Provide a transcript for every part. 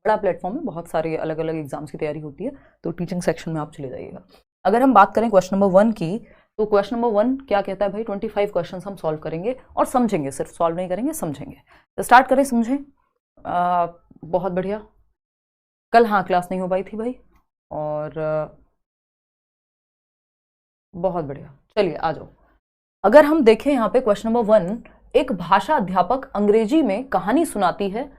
बड़ा प्लेटफॉर्म है, बहुत सारे अलग अलग एग्जाम्स की तैयारी होती है, तो टीचिंग सेक्शन में आप चले जाइएगा। अगर हम बात करें क्वेश्चन नंबर 1 की, तो क्वेश्चन नंबर 1 क्या कहता है भाई, 25 क्वेश्चन हम सॉल्व करेंगे और समझेंगे, सिर्फ सॉल्व नहीं करेंगे, समझेंगे। तो स्टार्ट करें, समझें। बहुत बढ़िया। कल हाँ क्लास नहीं हो पाई थी भाई, और बहुत बढ़िया, चलिए आ जाओ। अगर हम देखें यहाँ पे क्वेश्चन नंबर 1, एक भाषा अध्यापक अंग्रेजी में कहानी सुनाती है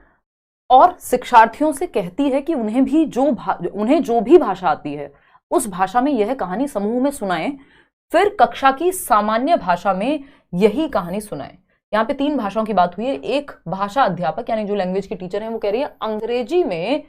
और शिक्षार्थियों से कहती है कि उन्हें जो भी भाषा आती है उस भाषा में यह कहानी समूह में सुनाएं, फिर कक्षा की सामान्य भाषा में यही कहानी सुनाएं। यहाँ पे 3 भाषाओं की बात हुई है। एक भाषा अध्यापक यानी जो लैंग्वेज की टीचर है, वो कह रही है अंग्रेजी में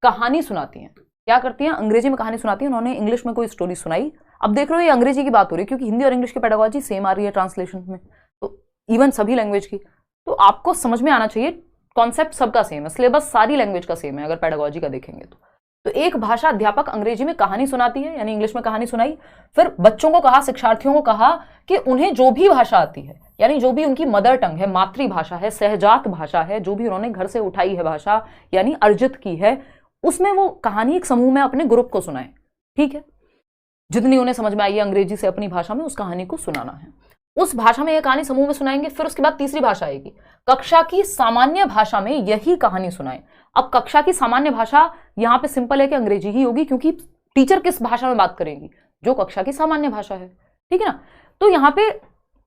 कहानी सुनाती हैं। क्या करती हैं? अंग्रेजी में कहानी सुनाती हैं। उन्होंने इंग्लिश में कोई स्टोरी सुनाई। अब देख रहे हो, ये अंग्रेजी की बात हो रही है क्योंकि हिंदी और इंग्लिश की पेडागोजी सेम आ रही है ट्रांसलेशन में, तो इवन सभी लैंग्वेज की, तो आपको समझ में आना चाहिए, कॉन्सेप्ट सबका सेम है, सिलेबस सारी लैंग्वेज का सेम है अगर पेडागोजी का देखेंगे तो एक भाषा अध्यापक अंग्रेजी में कहानी सुनाती है, यानी इंग्लिश में कहानी सुनाई, फिर बच्चों को कहा, शिक्षार्थियों को कहा कि उन्हें जो भी भाषा आती है, यानी जो भी उनकी मदर टंग है, मातृभाषा है, सहजात भाषा है, जो भी उन्होंने घर से उठाई है भाषा यानी अर्जित की है, उसमें वो कहानी एक समूह में अपने ग्रुप को सुनाए। ठीक है, जितनी उन्हें समझ में आई है अंग्रेजी से अपनी भाषा में उस कहानी को सुनाना है। उस भाषा में यह कहानी समूह में सुनाएंगे, फिर उसके बाद तीसरी भाषा आएगी, कक्षा की सामान्य भाषा में यही कहानी सुनाएं। अब कक्षा की सामान्य भाषा यहां पे सिंपल है कि अंग्रेजी ही होगी, क्योंकि टीचर किस भाषा में बात करेंगी, जो कक्षा की सामान्य भाषा है। ठीक है ना, तो यहाँ पे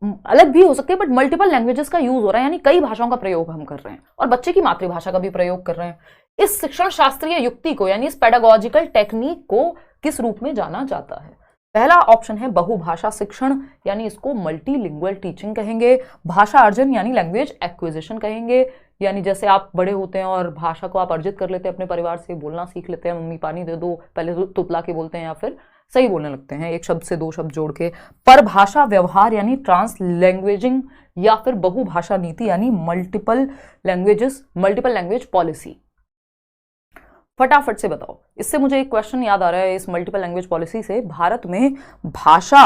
अलग भी हो सकते हैं, बट मल्टीपल लैंग्वेजेस का यूज हो रहा है, यानी कई भाषाओं का प्रयोग हम कर रहे हैं और बच्चे की मातृभाषा का भी प्रयोग कर रहे हैं। इस शिक्षण शास्त्रीय युक्ति को यानी इस पेडागोजिकल टेक्निक को किस रूप में जाना जाता है? पहला ऑप्शन है बहुभाषा शिक्षण, यानी इसको मल्टीलिंगुअल टीचिंग कहेंगे। भाषा अर्जन यानी लैंग्वेज एक्विजिशन कहेंगे, यानी जैसे आप बड़े होते हैं और भाषा को आप अर्जित कर लेते हैं, अपने परिवार से बोलना सीख लेते हैं, मम्मी पानी दे दो, पहले तो तुतला के बोलते हैं या फिर सही बोलने लगते हैं, एक शब्द से 2 शब्द जोड़ के। परभाषा व्यवहार यानी ट्रांस लैंग्वेजिंग, या फिर बहुभाषा नीति यानी मल्टीपल लैंग्वेज पॉलिसी। फटाफट से बताओ, इससे मुझे एक क्वेश्चन याद आ रहा है, इस मल्टीपल लैंग्वेज पॉलिसी से, भारत में भाषा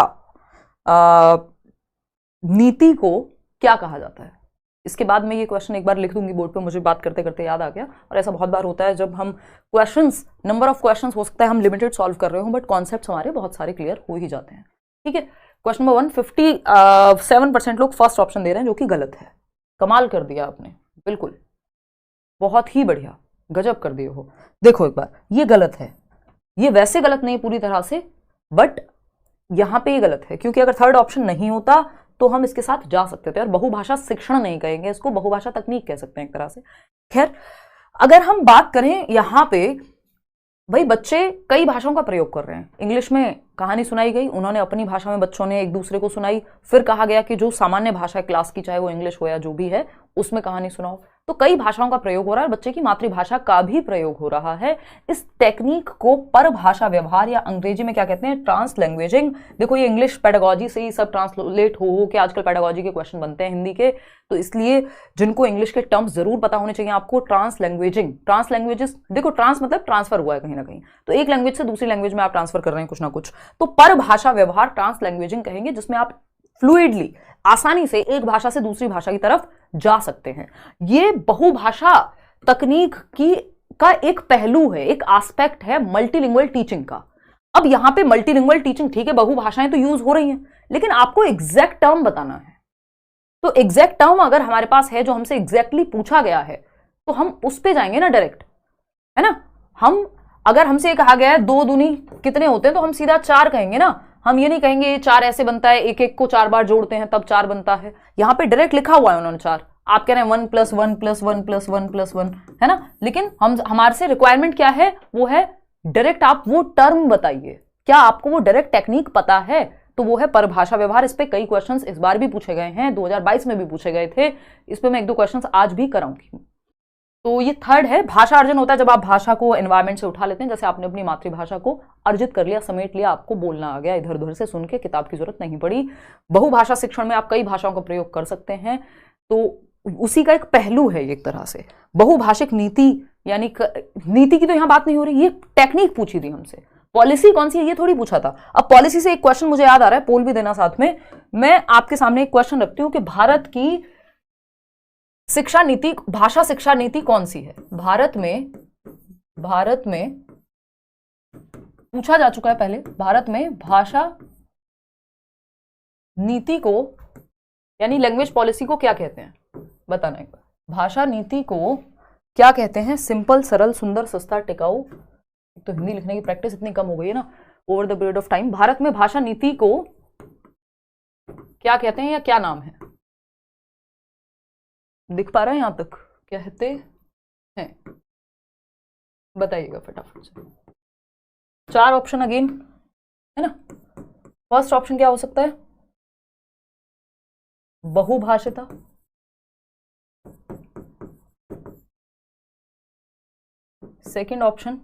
नीति को क्या कहा जाता है? इसके बाद मैं ये क्वेश्चन एक बार लिख दूंगी बोर्ड पे, मुझे बात करते करते याद आ गया, और ऐसा बहुत बार होता है जब हम क्वेश्चंस, नंबर ऑफ क्वेश्चंस हो सकता है हम लिमिटेड सॉल्व कर रहे हो, बट कॉन्सेप्ट्स हमारे बहुत सारे क्लियर हो ही जाते हैं। ठीक है, क्वेश्चन नंबर 1, 57% लोग फर्स्ट ऑप्शन दे रहे हैं, जो कि गलत है। कमाल कर दिया आपने, बिल्कुल बहुत ही बढ़िया, गजब कर दिए हो। देखो एक बार, ये गलत है, ये वैसे गलत नहीं पूरी तरह से, बट यहां पे ये गलत है क्योंकि अगर थर्ड ऑप्शन नहीं होता तो हम इसके साथ जा सकते थे, और बहुभाषा शिक्षण नहीं कहेंगे इसको, बहुभाषा तकनीक कह सकते हैं एक तरह से। खैर, अगर हम बात करें यहां पे, भाई बच्चे कई भाषाओं का प्रयोग कर रहे हैं। इंग्लिश में कहानी सुनाई गई, उन्होंने अपनी भाषा में बच्चों ने एक दूसरे को सुनाई, फिर कहा गया कि जो सामान्य भाषा है क्लास की, चाहे वो इंग्लिश हो या जो भी है, उसमें कहानी सुनाओ। तो कई भाषाओं का प्रयोग हो रहा है, बच्चे की मातृभाषा का भी प्रयोग हो रहा है। इस टेक्निक को परभाषा व्यवहार या अंग्रेजी में क्या कहते हैं, ट्रांस लैंग्वेजिंग। देखो ये इंग्लिश पेडागोजी से ही सब ट्रांसलेट हो के आजकल पेडागोजी के क्वेश्चन बनते हैं हिंदी के, तो इसलिए जिनको इंग्लिश के टर्म्स जरूर पता होने चाहिए आपको। ट्रांस लैंग्वेजिंग, ट्रांस लैंग्वेजेस, देखो ट्रांस मतलब ट्रांसफर हुआ है कहीं ना कहीं, तो एक लैंग्वेज से दूसरी लैंग्वेज में आप ट्रांसफर कर रहे हैं कुछ ना कुछ, तो परभाषा व्यवहार ट्रांस लैंग्वेजिंग कहेंगे, जिसमें आप फ्लूइडली, आसानी से एक भाषा से दूसरी भाषा की तरफ जा सकते हैं। ये बहुभाषा तकनीक का एक पहलू है, एक एस्पेक्ट है मल्टीलिंगुअल टीचिंग का। अब यहां पे मल्टीलिंगुअल टीचिंग, ठीक है बहुभाषाएं तो यूज हो रही हैं, लेकिन आपको एग्जैक्ट टर्म बताना है। तो एग्जैक्ट टर्म अगर हमारे पास है, जो हमसे एग्जैक्टली पूछा गया है, तो हम उस पे जाएंगे ना डायरेक्ट, है ना। हम अगर हमसे कहा गया है 2 दूनी कितने होते हैं, तो हम सीधा 4 कहेंगे ना, हम ये नहीं कहेंगे ये 4 ऐसे बनता है, एक एक को 4 बार जोड़ते हैं तब 4 बनता है। यहां पे डायरेक्ट लिखा हुआ है उन्होंने 4, आप कह रहे हैं 1 + 1 + 1 + 1 + 1, है ना। लेकिन हमारे से रिक्वायरमेंट क्या है, वो है डायरेक्ट आप वो टर्म बताइए। क्या आपको वो डायरेक्ट टेक्निक पता है? तो वो है परभाषा व्यवहार। इस पे कई क्वेश्चंस इस बार भी पूछे गए हैं, 2022 में भी पूछे गए थे। इस पे मैं 1-2 क्वेश्चंस आज भी कराऊंगी। तो ये थर्ड है। भाषा अर्जन होता है जब आप भाषा को एनवायरमेंट से उठा लेते हैं, जैसे आपने अपनी मातृभाषा को अर्जित कर लिया, समेट लिया, आपको बोलना आ गया, इधर उधर से सुन के किताब की जरूरत नहीं पड़ी। बहुभाषा शिक्षण में आप कई भाषाओं का प्रयोग कर सकते हैं, तो उसी का एक पहलू है एक तरह से। बहुभाषिक नीति, यानी नीति की तो यहां बात नहीं हो रही, ये टेक्निक पूछी थी हमसे। पॉलिसी कौन सी है ये थोड़ी पूछा था। अब पॉलिसी से एक क्वेश्चन मुझे याद आ रहा है, पोल भी देना साथ में। मैं आपके सामने एक क्वेश्चन रखती हूं कि भारत की शिक्षा नीति, भाषा शिक्षा नीति कौन सी है? भारत में भारत में पूछा जा चुका है पहले, भारत में भाषा नीति को यानी लैंग्वेज पॉलिसी को क्या कहते हैं, बताना एक बार। भाषा नीति को क्या कहते हैं? सिंपल, सरल, सुंदर, सस्ता, टिकाऊ। तो हिंदी लिखने की प्रैक्टिस इतनी कम हो गई है ना over the period of time. Bharat में भाषा नीति को क्या कहते हैं या क्या नाम है? दिख पा रहा है यहां तक? कहते हैं, बताइएगा फटाफट से। 4 ऑप्शन अगेन है ना। फर्स्ट ऑप्शन क्या हो सकता है? बहुभाषिता, सेकंड ऑप्शन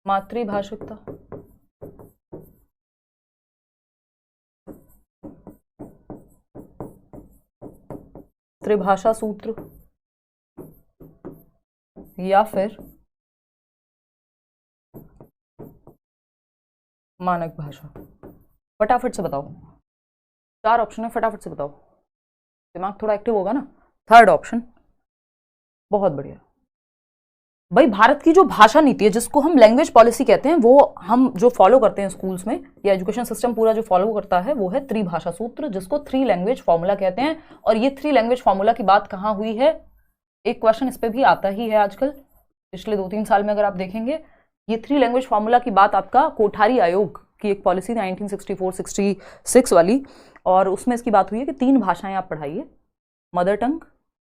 मातृभाषिकता, त्रिभाषा सूत्र, या फिर मानक भाषा। फटाफट से बताओ, 4 ऑप्शन है, फटाफट से बताओ, दिमाग थोड़ा एक्टिव होगा ना। थर्ड ऑप्शन, बहुत बढ़िया भाई। भारत की जो भाषा नीति है जिसको हम लैंग्वेज पॉलिसी कहते हैं, वो हम जो फॉलो करते हैं स्कूल्स में या एजुकेशन सिस्टम पूरा जो फॉलो करता है वो है त्रिभाषा सूत्र, जिसको 3 लैंग्वेज फॉर्मूला कहते हैं। और ये 3 लैंग्वेज फॉर्मूला की बात कहाँ हुई है? एक क्वेश्चन इस पे भी आता ही है आजकल, पिछले 2-3 साल में अगर आप देखेंगे। ये 3 लैंग्वेज फॉर्मूला की बात आपका कोठारी आयोग की एक पॉलिसी थी 1964-66 वाली, और उसमें इसकी बात हुई है कि 3 भाषाएं आप पढ़ाइए, मदर टंग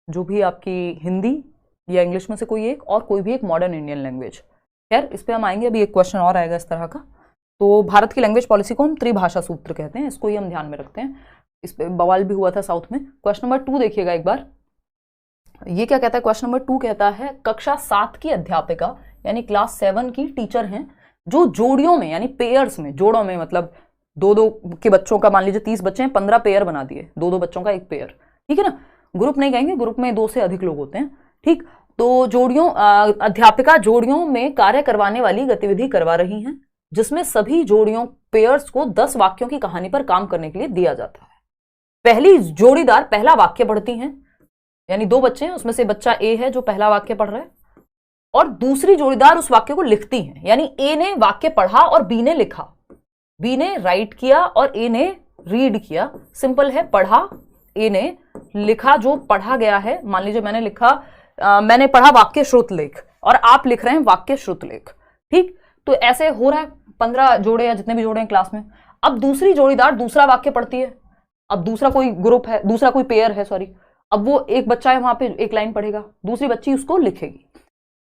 जो भी आपकी हिंदी या इंग्लिश में से कोई एक, और कोई भी एक मॉडर्न इंडियन लैंग्वेज। खैर इस पे हम आएंगे, अभी एक क्वेश्चन और आएगा इस तरह का। तो भारत की लैंग्वेज पॉलिसी को हम त्रिभाषा सूत्र कहते हैं, इसको ही हम ध्यान में रखते हैं। इस पे बवाल भी हुआ था साउथ में। क्वेश्चन नंबर 2 देखिएगा एक बार, ये क्या कहता है? क्वेश्चन नंबर 2 कहता है कक्षा 7 की अध्यापिका यानी क्लास 7 की टीचर हैं जो जोड़ियों में यानी पेयर्स में, जोड़ों में मतलब 2-2 के बच्चों का, मान लीजिए 30 बच्चे हैं, 15 पेयर बना दिए, 2-2 बच्चों का एक पेयर, ठीक है ना। ग्रुप नहीं कहेंगे, ग्रुप में 2 से अधिक लोग होते हैं, ठीक। तो जोड़ियों अध्यापिका जोड़ियों में कार्य करवाने वाली गतिविधि करवा रही हैं, जिसमें सभी जोड़ियों पेयर्स को 10 वाक्यों की कहानी पर काम करने के लिए दिया जाता है। पहली जोड़ीदार पहला वाक्य पढ़ती हैं, यानी 2 बच्चे हैं, उसमें से बच्चा ए है जो पहला वाक्य पढ़ रहा है, और दूसरी जोड़ीदार उस वाक्य को लिखती हैं, यानी ए ने वाक्य पढ़ा और बी ने लिखा, बी ने राइट किया और ए ने रीड किया। सिंपल है, पढ़ा ए ने, लिखा जो पढ़ा गया है। मान लीजिए मैंने लिखा मैंने पढ़ा वाक्य श्रुतलेख और आप लिख रहे हैं वाक्य श्रुतलेख, ठीक। तो ऐसे हो रहा है 15 जोड़े या जितने भी जोड़े हैं क्लास में। अब दूसरी जोड़ीदार दूसरा वाक्य पढ़ती है, अब दूसरा कोई ग्रुप है, दूसरा कोई पेयर है, सॉरी, अब वो एक बच्चा है वहां पे एक लाइन पढ़ेगा, दूसरी बच्ची उसको लिखेगी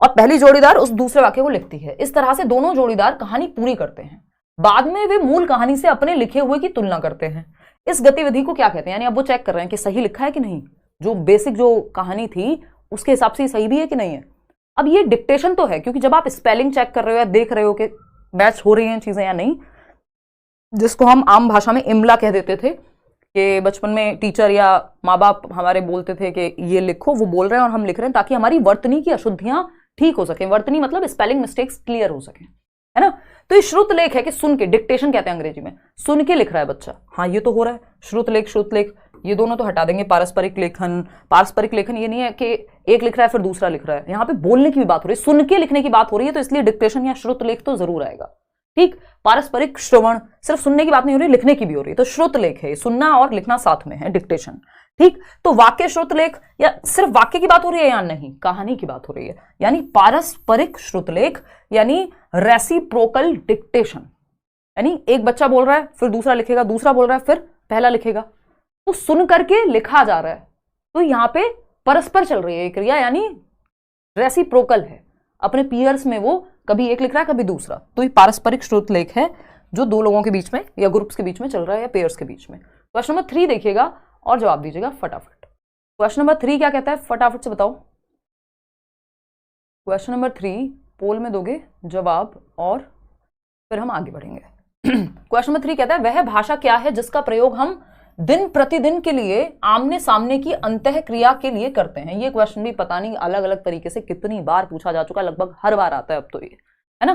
और पहली जोड़ीदार उस दूसरे वाक्य को लिखती है। इस तरह से दोनों जोड़ीदार कहानी पूरी करते हैं, बाद में वे मूल कहानी से अपने लिखे हुए की तुलना करते हैं। इस गतिविधि को क्या कहते हैं? यानी अब वो चेक कर रहे हैं कि सही लिखा है कि नहीं, जो बेसिक जो कहानी थी उसके हिसाब से सही भी है कि नहीं है। अब ये डिक्टेशन तो है, क्योंकि जब आप स्पेलिंग चेक कर रहे हो या देख रहे हो कि मैच हो रही हैं चीजें या नहीं, जिसको हम आम भाषा में इमला कह देते थे कि बचपन में टीचर या माँ बाप हमारे बोलते थे कि ये लिखो, वो बोल रहे हैं और हम लिख रहे हैं, ताकि हमारी वर्तनी की अशुद्धियां ठीक हो सके। वर्तनी मतलब स्पेलिंग मिस्टेक्स क्लियर हो सके, है ना। तो ये श्रुत लेख है कि सुन के, डिक्टेशन कहते हैं अंग्रेजी में, सुन के लिख रहा है बच्चा। हाँ ये तो हो रहा है, श्रुत लेख श्रुत लेख ये दोनों तो हटा देंगे। पारस्परिक लेखन, पारस्परिक लेखन ये नहीं है कि एक लिख रहा है फिर दूसरा लिख रहा है, यहाँ पे बोलने की भी बात हो रही है, सुन के लिखने की बात हो रही है, तो इसलिए डिक्टेशन या श्रुत लेख तो जरूर आएगा, ठीक। पारस्परिक श्रवण, सिर्फ सुनने की बात नहीं हो रही, लिखने की भी हो रही है, तो श्रुत लेख है, सुनना और लिखना साथ में है, डिक्टेशन, ठीक। तो वाक्य श्रुत लेख, या सिर्फ वाक्य की बात हो रही है या नहीं, कहानी की बात हो रही है, यानी पारस्परिक श्रुत लेख यानी रेसिप्रोकल डिक्टेशन, यानी एक बच्चा बोल रहा है फिर दूसरा लिखेगा, दूसरा बोल रहा है फिर पहला लिखेगा, तो सुन करके लिखा जा रहा है। तो यहां पे परस्पर चल रही है क्रिया, यानी रेसिप्रोकल है, अपने पीयर्स में वो कभी एक लिख रहा है कभी दूसरा। तो ये पारस्परिक श्रुत लेख है जो 2 लोगों के बीच में या ग्रुप्स के बीच में चल रहा है या पेयर्स के बीच में। क्वेश्चन नंबर 3 देखिएगा और जवाब दीजिएगा फटाफट। क्वेश्चन नंबर 3 क्या कहता है, फटाफट से बताओ। क्वेश्चन नंबर 3 पोल में दोगे जवाब और फिर हम आगे बढ़ेंगे। क्वेश्चन नंबर 3 कहता है वह भाषा क्या है जिसका प्रयोग हम दिन प्रतिदिन के लिए आमने सामने की अंतः क्रिया के लिए करते हैं। ये क्वेश्चन भी पता नहीं अलग अलग तरीके से कितनी बार पूछा जा चुका, लगभग हर बार आता है अब तो ये, है ना,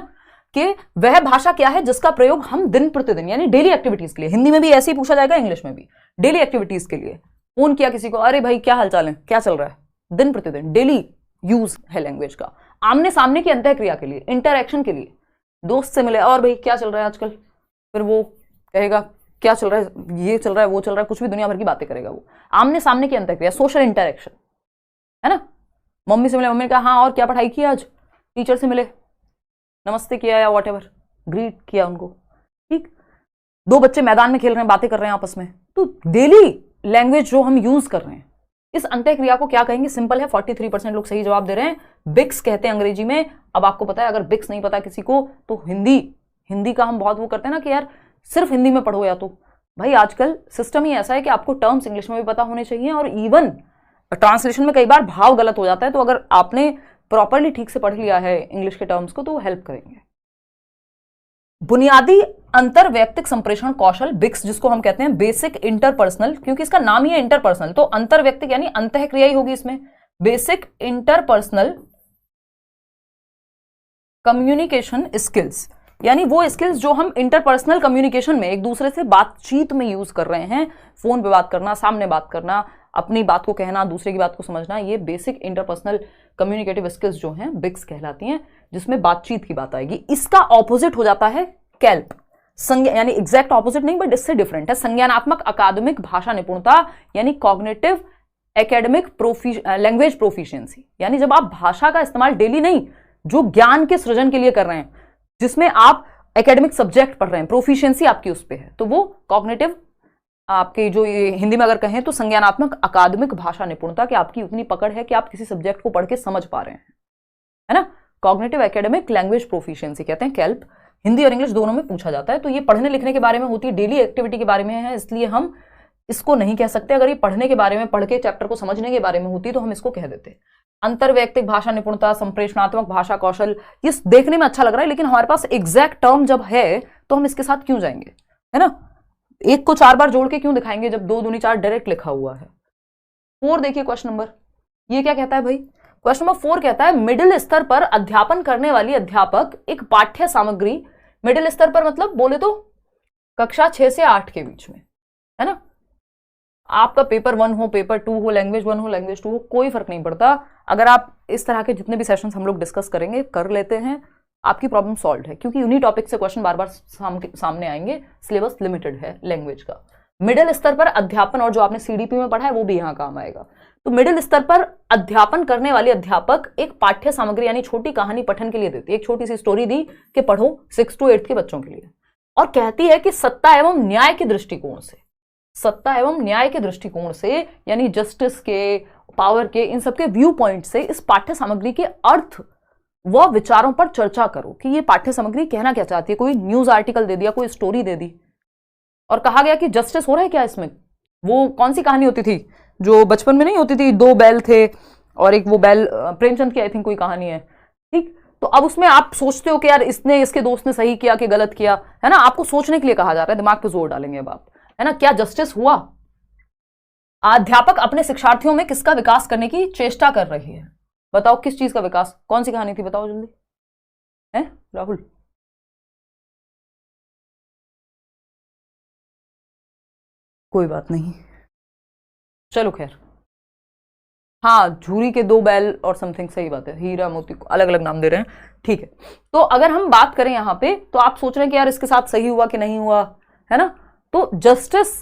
कि वह भाषा क्या है जिसका प्रयोग हम दिन प्रतिदिन यानी डेली एक्टिविटीज के लिए, हिंदी में भी ऐसे ही पूछा जाएगा, इंग्लिश में भी, डेली एक्टिविटीज के लिए। फोन किया किसी को, अरे भाई क्या हाल चाल है, क्या चल रहा है, दिन प्रतिदिन डेली यूज है लैंग्वेज का, आमने सामने की अंतःक्रिया के लिए, इंटरैक्शन के लिए। दोस्त से मिले और भाई क्या चल रहा है आजकल, फिर वो कहेगा क्या चल रहा है, ये चल रहा है, वो चल रहा है, कुछ भी दुनिया भर की बातें करेगा वो। आमने सामने की अंतःक्रिया, सोशल इंटरैक्शन, है ना। मम्मी से मिले, मम्मी ने कहा हाँ और क्या पढ़ाई की आज, टीचर से मिले, नमस्ते किया या वॉटेवर, ग्रीट किया उनको, ठीक। दो बच्चे मैदान में खेल रहे हैं, बातें कर रहे हैं आपस में, तो डेली लैंग्वेज जो हम यूज कर रहे हैं, इस अंतःक्रिया को क्या कहेंगे? सिंपल है, 43% लोग सही जवाब दे रहे हैं, बिक्स कहते हैं अंग्रेजी में। अब आपको पता है, अगर बिक्स नहीं पता किसी को तो हिंदी का हम बहुत वो करते हैं ना कि यार सिर्फ हिंदी में पढ़ो, या तो भाई आजकल सिस्टम ही ऐसा है कि आपको टर्म्स इंग्लिश में भी पता होने चाहिए, और इवन ट्रांसलेशन में कई बार भाव गलत हो जाता है, तो अगर आपने प्रॉपरली ठीक से पढ़ लिया है इंग्लिश के टर्म्स को तो वो हेल्प करेंगे। बुनियादी अंतर वैयक्तिक संप्रेषण कौशल, बिक्स जिसको हम कहते हैं बेसिक इंटरपर्सनल, क्योंकि इसका नाम ही है इंटरपर्सनल, तो अंतर वैयक्तिक यानी अंतःक्रिया ही होगी इसमें। बेसिक इंटरपर्सनल कम्युनिकेशन स्किल्स, यानी वो स्किल्स जो हम इंटरपर्सनल कम्युनिकेशन में एक दूसरे से बातचीत में यूज कर रहे हैं, फोन पे बात करना, सामने बात करना, अपनी बात को कहना, दूसरे की बात को समझना, ये बेसिक इंटरपर्सनल कम्युनिकेटिव स्किल्स जो हैं बिक्स कहलाती हैं, जिसमें बातचीत की बात आएगी। इसका ऑपोजिट हो जाता है कैल्प, यानी एग्जैक्ट ऑपोजिट नहीं बट इससे डिफरेंट है, संज्ञानात्मक अकादमिक भाषा निपुणता, यानी कॉग्निटिव एकेडमिक लैंग्वेज प्रोफिशिएंसी, यानी जब आप भाषा का इस्तेमाल डेली नहीं, जो ज्ञान के सृजन के लिए कर रहे हैं, जिसमें आप एकेडमिक सब्जेक्ट पढ़ रहे हैं, प्रोफिशिएंसी आपकी उस पे है, तो वो कॉग्निटिव, आपके जो ये हिंदी में अगर कहें तो संज्ञानात्मक अकादमिक भाषा निपुणता, कि आपकी उतनी पकड़ है कि आप किसी सब्जेक्ट को पढ़ के समझ पा रहे हैं, है ना। कॉग्निटिव एकेडमिक लैंग्वेज प्रोफिशिएंसी कहते हैं कैल्प, हिंदी और इंग्लिश दोनों में पूछा जाता है। तो ये पढ़ने लिखने के बारे में होती है, डेली एक्टिविटी के बारे में है, इसलिए हम इसको नहीं कह सकते। अगर ये पढ़ने के बारे में, पढ़ के चैप्टर को समझने के बारे में होती तो हम इसको कह देते। अंतरवैयक्तिक भाषा निपुणता, संप्रेषणात्मक भाषा कौशल, ये देखने में अच्छा लग रहा है, लेकिन हमारे पास एग्जैक्ट टर्म जब है तो हम इसके साथ क्यों जाएंगे, है ना। एक को 4 बार जोड़ के क्यों दिखाएंगे जब 2 दूनी 4 डायरेक्ट लिखा हुआ है। 4 देखिए क्वेश्चन नंबर, ये क्या कहता है भाई? क्वेश्चन नंबर 4 कहता है मिडिल स्तर पर अध्यापन करने वाली अध्यापक एक पाठ्य सामग्री, मिडिल स्तर पर मतलब बोले तो कक्षा 6 से 8 के बीच में, है ना। आपका पेपर 1 हो, पेपर 2 हो, लैंग्वेज 1 हो, लैंग्वेज 2 हो, कोई फर्क नहीं पड़ता। अगर आप इस तरह के जितने भी सेशंस हम लोग डिस्कस करेंगे कर लेते हैं, आपकी प्रॉब्लम सॉल्व है, क्योंकि उन्हीं टॉपिक से क्वेश्चन बार बार सामने आएंगे, सिलेबस लिमिटेड है लैंग्वेज का। मिडिल स्तर पर अध्यापन, और जो आपने सीडीपी में पढ़ा है वो भी यहाँ काम आएगा। तो मिडिल स्तर पर अध्यापन करने वाले अध्यापक एक पाठ्य सामग्री यानी छोटी कहानी पठन के लिए देती है। एक छोटी सी स्टोरी दी कि पढ़ो 6 to 8 के बच्चों के लिए, और कहती है कि सत्ता एवं न्याय के दृष्टिकोण से, सत्ता एवं न्याय के दृष्टिकोण से, यानी जस्टिस के, पावर के, इन सबके व्यू पॉइंट से इस पाठ्य सामग्री के अर्थ व विचारों पर चर्चा करो कि ये पाठ्य सामग्री कहना क्या चाहती है। कोई न्यूज आर्टिकल दे दिया, कोई स्टोरी दे दी, और कहा गया कि जस्टिस हो रहा है क्या इसमें। वो कौन सी कहानी होती थी जो बचपन में नहीं होती थी, 2 बैल थे और एक वो बैल प्रेमचंद की आई थिंक कोई कहानी है, ठीक। तो अब उसमें आप सोचते हो कि यार इसने, इसके दोस्त ने सही किया कि गलत किया, है ना। आपको सोचने के लिए कहा जा रहा है, दिमाग पे जोर डालेंगे अब आप, है ना। क्या जस्टिस हुआ? अध्यापक अपने शिक्षार्थियों में किसका विकास करने की चेष्टा कर रही है? बताओ किस चीज का विकास, कौन सी कहानी थी, बताओ जल्दी, है राहुल? कोई बात नहीं, चलो खैर, हाँ, झूरी के 2 बैल और समथिंग, सही बात है, हीरा मोती को अलग अलग नाम दे रहे हैं, ठीक है। तो अगर हम बात करें यहाँ पे, तो आप सोच रहे हैं कि यार इसके साथ सही हुआ कि नहीं हुआ, है ना। तो जस्टिस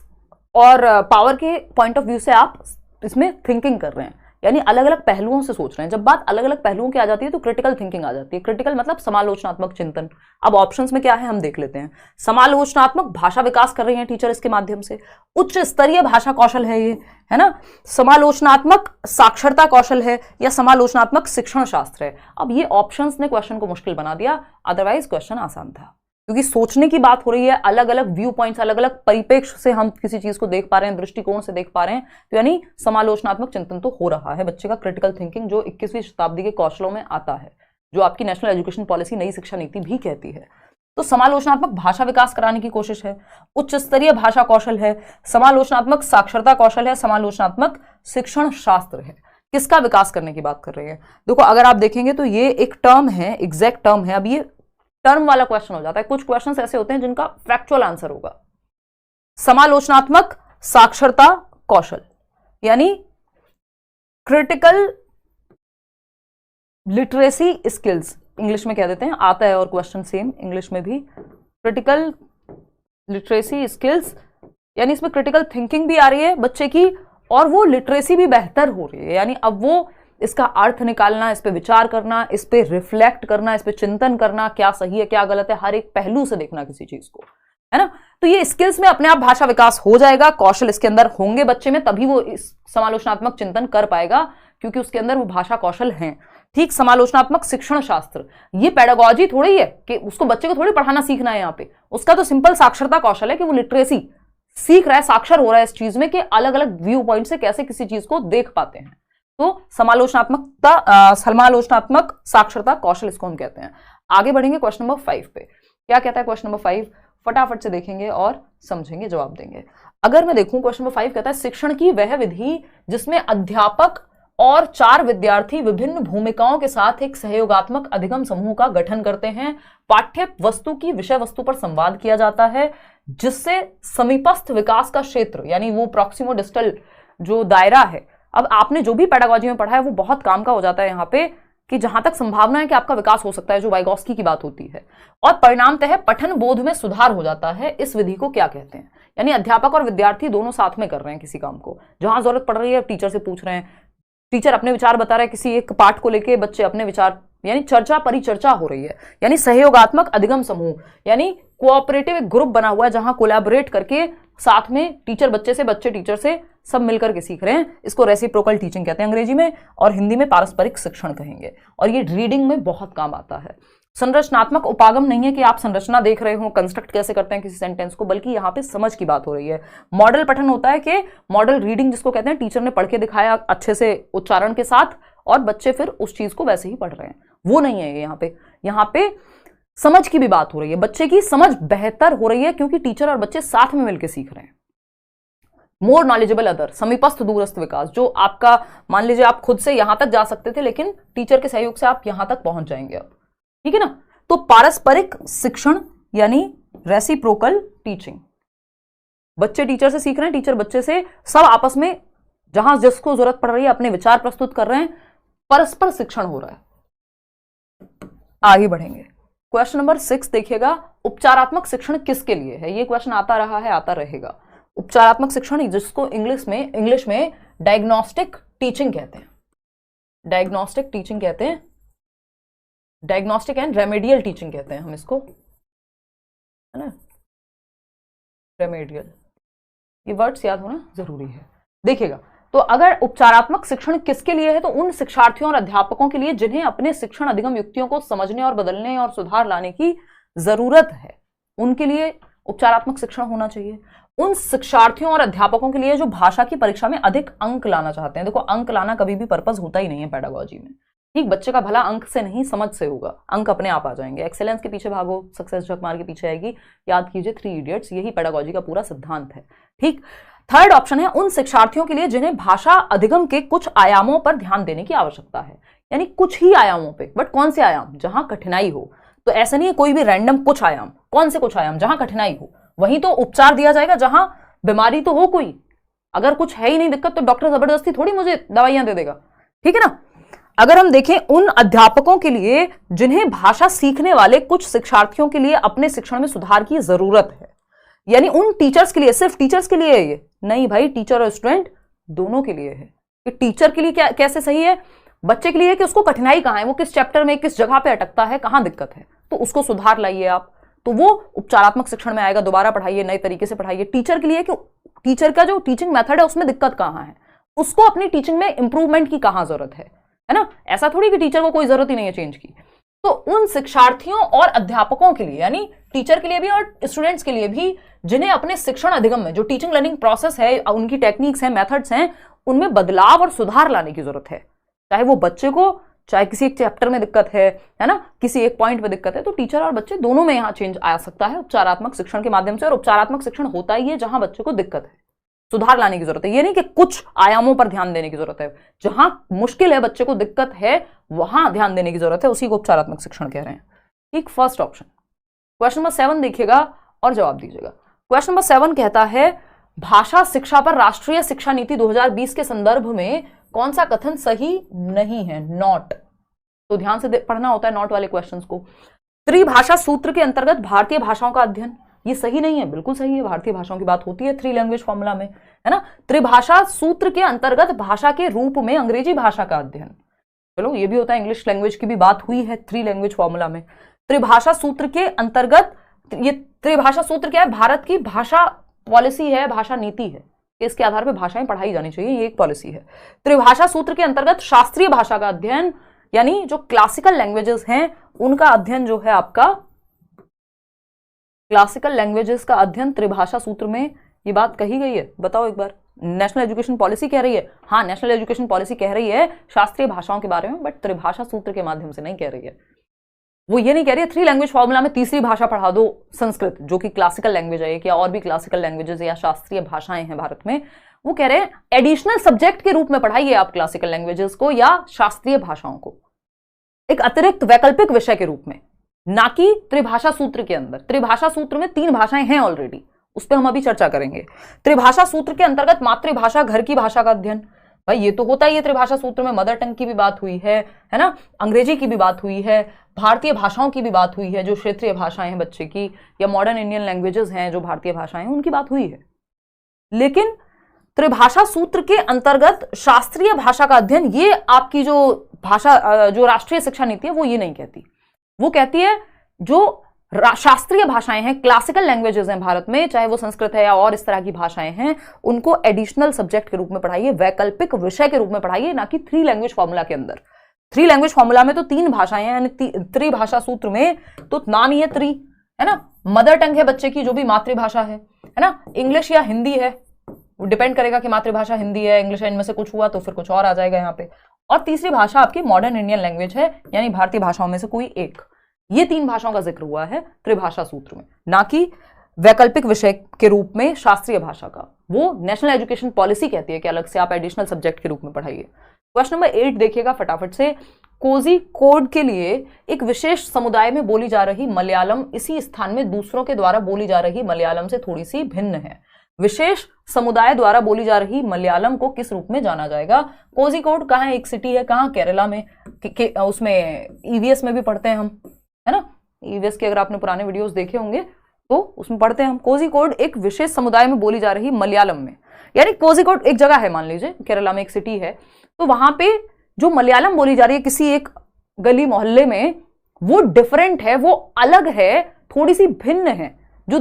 और पावर के पॉइंट ऑफ व्यू से आप इसमें थिंकिंग कर रहे हैं, यानी अलग अलग पहलुओं से सोच रहे हैं। जब बात अलग अलग पहलुओं की आ जाती है तो क्रिटिकल थिंकिंग आ जाती है। क्रिटिकल मतलब समालोचनात्मक चिंतन। अब ऑप्शंस में क्या है हम देख लेते हैं। समालोचनात्मक भाषा विकास कर रही हैं टीचर इसके माध्यम से, उच्च स्तरीय भाषा कौशल है ये, है ना। समालोचनात्मक साक्षरता कौशल है या समालोचनात्मक शिक्षण शास्त्र है। अब ये ऑप्शंस ने क्वेश्चन को मुश्किल बना दिया, अदरवाइज क्वेश्चन आसान था, क्योंकि सोचने की बात हो रही है, अलग अलग व्यू पॉइंट्स, अलग अलग परिप्रेक्ष्य से हम किसी चीज को देख पा रहे हैं, दृष्टिकोण से देख पा रहे हैं, तो यानी समालोचनात्मक चिंतन तो हो रहा है बच्चे का, क्रिटिकल थिंकिंग, जो 21वीं शताब्दी के कौशलों में आता है, जो आपकी नेशनल एजुकेशन पॉलिसी, नई शिक्षा नीति भी कहती है। तो समालोचनात्मक भाषा विकास कराने की कोशिश है, उच्च स्तरीय भाषा कौशल है, समालोचनात्मक साक्षरता कौशल है, समालोचनात्मक शिक्षण शास्त्र है। किसका विकास करने की बात कर रही है? देखो अगर आप देखेंगे तो ये एक टर्म है, एग्जैक्ट टर्म है। अब ये टर्म वाला क्वेश्चन हो जाता है, कुछ क्वेश्चंस ऐसे होते हैं जिनका फैक्चुअल आंसर होगा। समालोचनात्मक साक्षरता कौशल यानी क्रिटिकल लिटरेसी स्किल्स इंग्लिश में कह देते हैं, आता है और क्वेश्चन सेम इंग्लिश में भी। क्रिटिकल लिटरेसी स्किल्स यानी इसमें क्रिटिकल थिंकिंग भी आ रही है बच्चे की और वो लिटरेसी भी बेहतर हो रही है, यानी अब वो इसका अर्थ निकालना, इस पे विचार करना, इस पे रिफ्लेक्ट करना, इस पे चिंतन करना, क्या सही है क्या गलत है, हर एक पहलू से देखना किसी चीज को, है ना। तो ये स्किल्स में अपने आप भाषा विकास हो जाएगा, कौशल इसके अंदर होंगे बच्चे में, तभी वो इस समालोचनात्मक चिंतन कर पाएगा क्योंकि उसके अंदर वो भाषा कौशल हैं। ठीक, समालोचनात्मक शिक्षण शास्त्र, ये पेडागोजी थोड़ी है कि उसको बच्चे को थोड़ी पढ़ाना सीखना है यहाँ पे, उसका तो सिंपल साक्षरता कौशल है कि वो लिटरेसी सीख रहा है, साक्षर हो रहा है इस चीज में कि अलग अलग व्यू पॉइंट से कैसे किसी चीज को देख पाते हैं। तो समालोचनात्मक साक्षरता कौशल इसको हम कहते हैं। आगे बढ़ेंगे क्वेश्चन नंबर 5 पे। क्या कहता है क्वेश्चन नंबर 5, फटाफट से देखेंगे और समझेंगे, जवाब देंगे। अगर मैं देखूं क्वेश्चन नंबर 5 कहता है शिक्षण की वह विधि जिसमें अध्यापक और 4 विद्यार्थी विभिन्न भूमिकाओं के साथ एक सहयोगात्मक अधिगम समूह का गठन करते हैं। पाठ्य वस्तु की विषय वस्तु पर संवाद किया जाता है जिससे समीपस्थ विकास का क्षेत्र यानी वो प्रॉक्सिमो डिस्टल जो दायरा है, अब आपने जो भी पेडागोजी में पढ़ा है वो बहुत काम का हो जाता है यहाँ पे कि जहां तक संभावना है कि आपका विकास हो सकता है, जो वाइगॉस्की की बात होती है, और परिणामतः पठन बोध में सुधार हो जाता है। इस विधि को क्या कहते हैं? यानी अध्यापक और विद्यार्थी दोनों साथ में कर रहे हैं किसी काम को, जहां जरूरत पड़ रही है टीचर से पूछ रहे हैं, टीचर अपने विचार बता रहे हैं किसी एक पाठ को लेके, बच्चे अपने विचार, यानी चर्चा परिचर्चा हो रही है। यानी सहयोगात्मक अधिगम समूह यानी कोऑपरेटिव एक ग्रुप बना हुआ है जहां कोलैबोरेट करके साथ में टीचर बच्चे से, बच्चे टीचर से, सब मिलकर के सीख रहे हैं। इसको रेसिप्रोकल टीचिंग कहते हैं अंग्रेजी में, और हिंदी में पारस्परिक शिक्षण कहेंगे, और ये रीडिंग में बहुत काम आता है। संरचनात्मक उपागम नहीं है कि आप संरचना देख रहे हो, कंस्ट्रक्ट कैसे करते हैं किसी सेंटेंस को, बल्कि यहाँ पे समझ की बात हो रही है। मॉडल पठन होता है कि मॉडल रीडिंग जिसको कहते हैं, टीचर ने पढ़ के दिखाया अच्छे से उच्चारण के साथ और बच्चे फिर उस चीज को वैसे ही पढ़ रहे हैं, वो नहीं है यहाँ पे। यहाँ पे समझ की भी बात हो रही है, बच्चे की समझ बेहतर हो रही है क्योंकि टीचर और बच्चे साथ में मिलकर सीख रहे हैं। मोर नॉलेजेबल अदर, समीपस्थ दूरस्थ विकास, जो आपका मान लीजिए आप खुद से यहां तक जा सकते थे लेकिन टीचर के सहयोग से आप यहां तक पहुंच जाएंगे अब, ठीक है ना। तो पारस्परिक शिक्षण यानी रेसिप्रोकल टीचिंग, बच्चे टीचर से सीख रहे हैं, टीचर बच्चे से, सब आपस में जहां जिसको जरूरत पड़ रही है अपने विचार प्रस्तुत कर रहे हैं, परस्पर शिक्षण हो रहा है। आगे बढ़ेंगे, क्वेश्चन नंबर 6 देखिएगा, उपचारात्मक शिक्षण किसके लिए है? ये क्वेश्चन आता रहा है, आता रहेगा। उपचारात्मक शिक्षण जिसको इंग्लिश में डायग्नोस्टिक टीचिंग कहते हैं, डायग्नोस्टिक टीचिंग कहते हैं, डायग्नोस्टिक एंड रेमेडियल टीचिंग कहते हैं हम इसको, है ना, रेमेडियल, ये वर्ड्स याद होना जरूरी है। देखिएगा, तो अगर उपचारात्मक शिक्षण किसके लिए है तो उन शिक्षार्थियों और अध्यापकों के लिए जिन्हें अपने शिक्षण अधिगम युक्तियों को समझने और बदलने और सुधार लाने की जरूरत है, उनके लिए उपचारात्मक शिक्षण होना चाहिए। उन शिक्षार्थियों और अध्यापकों के लिए जो भाषा की परीक्षा में अधिक अंक लाना चाहते हैं, देखो अंक लाना कभी भी पर्पस होता ही नहीं है पेडागोजी में, ठीक, बच्चे का भला अंक से नहीं समझ से होगा, अंक अपने आप आ जाएंगे। एक्सेलेंस के पीछे भागो, सक्सेस झकमार के पीछे आएगी, याद कीजिए 3 इडियट्स, यही पेडागोजी का पूरा सिद्धांत है, ठीक। थर्ड ऑप्शन है उन शिक्षार्थियों के लिए जिन्हें भाषा अधिगम के कुछ आयामों पर ध्यान देने की आवश्यकता है, यानी कुछ ही आयामों पे, बट कौन से आयाम? जहां कठिनाई हो। तो ऐसा नहीं है कोई भी रैंडम कुछ आयाम, कौन से कुछ आयाम? जहां कठिनाई हो वहीं तो उपचार दिया जाएगा, जहां बीमारी तो हो कोई, अगर कुछ है ही नहीं दिक्कत तो डॉक्टर जबरदस्ती थोड़ी मुझे दवाइयां दे देगा, ठीक है ना। अगर हम देखें उन अध्यापकों के लिए जिन्हें भाषा सीखने वाले कुछ शिक्षार्थियों के लिए अपने शिक्षण में सुधार की जरूरत है, यानी उन टीचर्स के लिए, सिर्फ टीचर्स के लिए है ये नहीं भाई, टीचर और स्टूडेंट दोनों के लिए है। कि टीचर के लिए क्या कैसे सही है, बच्चे के लिए कि उसको कठिनाई कहां है, वो किस चैप्टर में किस जगह पे अटकता है, कहां दिक्कत है, तो उसको सुधार लाइए आप, तो वो उपचारात्मक शिक्षण में आएगा। दोबारा पढ़ाइए, नए तरीके से पढ़ाइए। टीचर के लिए कि टीचर का जो टीचिंग मेथड है उसमें दिक्कत कहां है, उसको अपनी टीचिंग में इंप्रूवमेंट की कहां जरूरत है ना। ऐसा थोड़ी कि टीचर को कोई जरूरत ही नहीं है चेंज की। तो उन शिक्षार्थियों और अध्यापकों के लिए, यानी टीचर के लिए भी और स्टूडेंट्स के लिए भी, जिन्हें अपने शिक्षण अधिगम में जो टीचिंग लर्निंग प्रोसेस है, उनकी टेक्निक्स हैं, मेथड्स हैं, उनमें बदलाव और सुधार लाने की जरूरत है। चाहे वो बच्चे को, चाहे किसी एक चैप्टर में दिक्कत है ना, किसी एक पॉइंट में दिक्कत है, तो टीचर और बच्चे दोनों में यहां चेंज आ सकता है उपचारात्मक शिक्षण के माध्यम से। और उपचारात्मक शिक्षण होता ही है जहां बच्चे को दिक्कत है, सुधार लाने की जरूरत है। ये नहीं कि कुछ आयामों पर ध्यान देने की जरूरत है, जहां मुश्किल है, बच्चे को दिक्कत है, वहां ध्यान देने की जरूरत है, उसी को उपचारात्मक शिक्षण कह रहे हैं, ठीक। First option. क्वेश्चन नंबर 7 देखिएगा और जवाब दीजिएगा। क्वेश्चन नंबर 7 कहता है भाषा शिक्षा पर राष्ट्रीय शिक्षा नीति 2020 के संदर्भ में कौन सा कथन सही नहीं है? नॉट। तो तो ध्यान से पढ़ना होता है नॉट वाले क्वेश्चंस को। त्रिभाषा सूत्र के अंतर्गत भारतीय भाषाओं का अध्ययन, ये सही नहीं है, बिल्कुल सही है, भारतीय भाषाओं की बात होती है 3 लैंग्वेज फॉर्मूला में, है ना। त्रिभाषा सूत्र के अंतर्गत भाषा के रूप में अंग्रेजी भाषा का अध्ययन, चलो ये भी होता है, इंग्लिश लैंग्वेज की भी बात हुई है 3 लैंग्वेज फॉर्मूला में। त्रिभाषा सूत्र के अंतर्गत, ये त्रिभाषा सूत्र क्या है, भारत की भाषा पॉलिसी है, भाषा नीति है, इसके आधार पर भाषाएं पढ़ाई जानी चाहिए, ये एक पॉलिसी है। त्रिभाषा सूत्र के अंतर्गत शास्त्रीय भाषा का अध्ययन, यानी जो क्लासिकल लैंग्वेजेस हैं उनका अध्ययन जो है आपका, क्लासिकल लैंग्वेजेस का अध्ययन त्रिभाषा सूत्र में, ये बात कही गई है, बताओ एक बार। नेशनल एजुकेशन पॉलिसी कह रही है, हाँ नेशनल एजुकेशन पॉलिसी कह रही है शास्त्रीय भाषाओं के बारे में, बट त्रिभाषा सूत्र के माध्यम से नहीं कह रही है। वो ये नहीं कह रही है 3 लैंग्वेज फॉर्मूला में तीसरी भाषा पढ़ा दो संस्कृत, जो कि क्लासिकल लैंग्वेज है, या और भी क्लासिकल लैंग्वेजेस या शास्त्रीय भाषाएं हैं भारत में। वो कह रहे हैं एडिशनल सब्जेक्ट के रूप में पढ़ाइए आप क्लासिकल लैंग्वेजेस को या शास्त्रीय भाषाओं को, एक अतिरिक्त वैकल्पिक विषय के रूप में, ना कि त्रिभाषा सूत्र के अंदर। त्रिभाषा सूत्र में 3 भाषाएं हैं ऑलरेडी, उस पर हम अभी चर्चा करेंगे। त्रिभाषा सूत्र के अंतर्गत मातृभाषा, घर की भाषा का अध्ययन, भाई ये तो होता ही है त्रिभाषा सूत्र में, मदर टंग की भी बात हुई है ना, अंग्रेजी की भी बात हुई है, भारतीय भाषाओं की भी बात हुई है, जो क्षेत्रीय भाषाएं हैं बच्चे की, या मॉडर्न इंडियन लैंग्वेजेस हैं जो भारतीय भाषाएं हैं, उनकी बात हुई है। लेकिन त्रिभाषा सूत्र के अंतर्गत शास्त्रीय भाषा का अध्ययन, ये आपकी जो भाषा, जो राष्ट्रीय शिक्षा नीति है वो ये नहीं कहती। वो कहती है जो शास्त्रीय भाषाएं हैं, क्लासिकल लैंग्वेजेस हैं भारत में, चाहे वो संस्कृत है या और इस तरह की भाषाएं हैं, उनको एडिशनल सब्जेक्ट के रूप में पढ़ाइए, वैकल्पिक विषय के रूप में पढ़ाइए, ना कि 3 लैंग्वेज फॉर्मूला के अंदर। 3 लैंग्वेज फॉर्मूला में तो 3 भाषाएं हैं, यानी त्रिभाषा सूत्र में तो नाम ही है त्रि, है ना। मदर टंग है बच्चे की, जो भी मातृभाषा है ना, इंग्लिश या हिंदी है, वो डिपेंड करेगा कि मातृभाषा हिंदी है, इंग्लिश है, इनमें से कुछ हुआ तो फिर कुछ और आ जाएगा यहाँ पे। और तीसरी भाषा आपकी मॉडर्न इंडियन लैंग्वेज है, यानी भारतीय भाषाओं में से कोई एक। ये 3 भाषाओं का जिक्र हुआ है त्रिभाषा सूत्र में, ना कि वैकल्पिक विषय के रूप में शास्त्रीय भाषा का। वो नेशनल एजुकेशन पॉलिसी कहती है कि अलग से आप एडिशनल सब्जेक्ट के रूप में पढ़ाइए। क्वेश्चन नंबर 8 देखिएगा फटाफट से। कोझिकोड के लिए एक विशेष समुदाय में बोली जा रही मलयालम इसी स्थान में दूसरों के द्वारा बोली जा रही मलयालम से थोड़ी सी भिन्न है। विशेष समुदाय द्वारा बोली जा रही मलयालम को किस रूप में जाना जाएगा? कोझिकोड कहाँ है? एक सिटी है, कहाँ? केरला में। उसमें ईवीएस में भी पढ़ते हैं हम, है ना। ईवीएस के अगर आपने पुराने वीडियोस देखे होंगे तो उसमें पढ़ते हैं हम। कोझिकोड एक विशेष समुदाय में बोली जा रही मलयालम में, यानी कोझिकोड एक जगह है, मान लीजिए केरला में एक सिटी है, तो वहां पे जो मलयालम बोली जा रही है किसी एक गली मोहल्ले में, वो डिफरेंट है, वो अलग है, थोड़ी सी भिन्न है, जो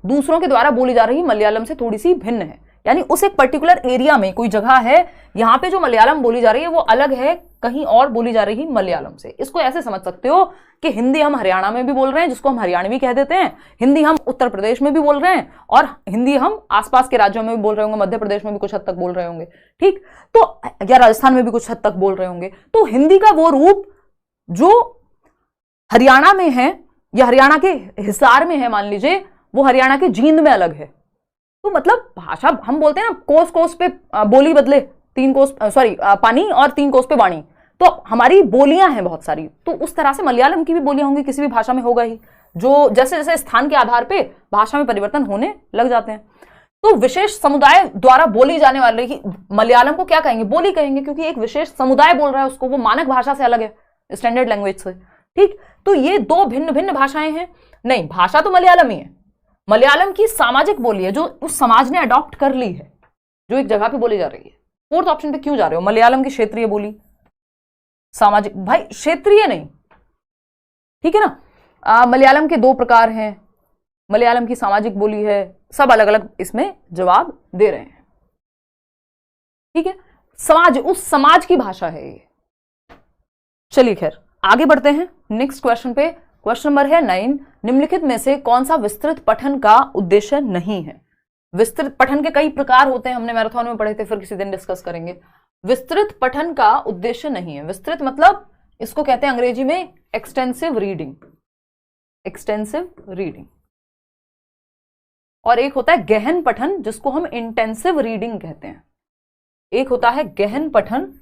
दूसरों के द्वारा बोली जा रही मलयालम से थोड़ी सी भिन्न है। यानी उस एक पर्टिकुलर एरिया में कोई जगह है, यहां पे जो मलयालम बोली जा रही है वो अलग है कहीं और बोली जा रही मलयालम से। इसको ऐसे समझ सकते हो कि हिंदी हम हरियाणा में भी बोल रहे हैं, जिसको हम हरियाणवी कह देते हैं, हिंदी हम उत्तर प्रदेश में भी बोल रहे हैं, और हिंदी हम आसपास के राज्यों में भी बोल रहे होंगे, मध्य प्रदेश में भी कुछ हद तक बोल रहे होंगे, ठीक, तो या राजस्थान में भी कुछ हद तक बोल रहे होंगे। तो हिंदी का वो रूप जो हरियाणा में है या हरियाणा के हिसार में है, मान लीजिए, वो हरियाणा के जींद में अलग है। तो मतलब भाषा हम बोलते हैं ना, कोस कोस पे बोली बदले, 3 कोस पानी और 3 कोस पे वाणी, तो हमारी बोलियां हैं बहुत सारी। तो उस तरह से मलयालम की भी बोलियां होंगी, किसी भी भाषा में होगा ही, जो जैसे जैसे स्थान के आधार पे भाषा में परिवर्तन होने लग जाते हैं। तो विशेष समुदाय द्वारा बोली जाने वाली मलयालम को क्या कहेंगे? बोली कहेंगे, क्योंकि एक विशेष समुदाय बोल रहा है उसको, वो मानक भाषा से अलग है, स्टैंडर्ड लैंग्वेज से, ठीक। तो ये 2 भिन्न भिन्न भाषाएं हैं। नहीं, भाषा तो मलयालम ही है, मलयालम की सामाजिक बोली है जो उस समाज ने अडॉप्ट कर ली है, जो एक जगह पे बोली जा रही है। 4th ऑप्शन पे क्यों जा रहे हो? मलयालम की क्षेत्रीय बोली, सामाजिक, भाई क्षेत्रीय नहीं, ठीक है ना। मलयालम के 2 प्रकार हैं, मलयालम की सामाजिक बोली है, सब अलग अलग इसमें जवाब दे रहे हैं, ठीक है। समाज, उस समाज की भाषा है ये। चलिए खैर आगे बढ़ते हैं नेक्स्ट क्वेश्चन पे। क्वेश्चन नंबर है 9, निम्नलिखित में से कौन सा विस्तृत पठन का उद्देश्य नहीं है? विस्तृत पठन के कई प्रकार होते हैं, हमने मैराथन में पढ़े थे, फिर किसी दिन डिस्कस करेंगे। विस्तृत पठन का उद्देश्य नहीं है। विस्तृत मतलब इसको कहते हैं अंग्रेजी में एक्सटेंसिव रीडिंग, एक्सटेंसिव रीडिंग। और एक होता है गहन पठन, जिसको हम इंटेंसिव रीडिंग कहते हैं। एक होता है गहन पठन,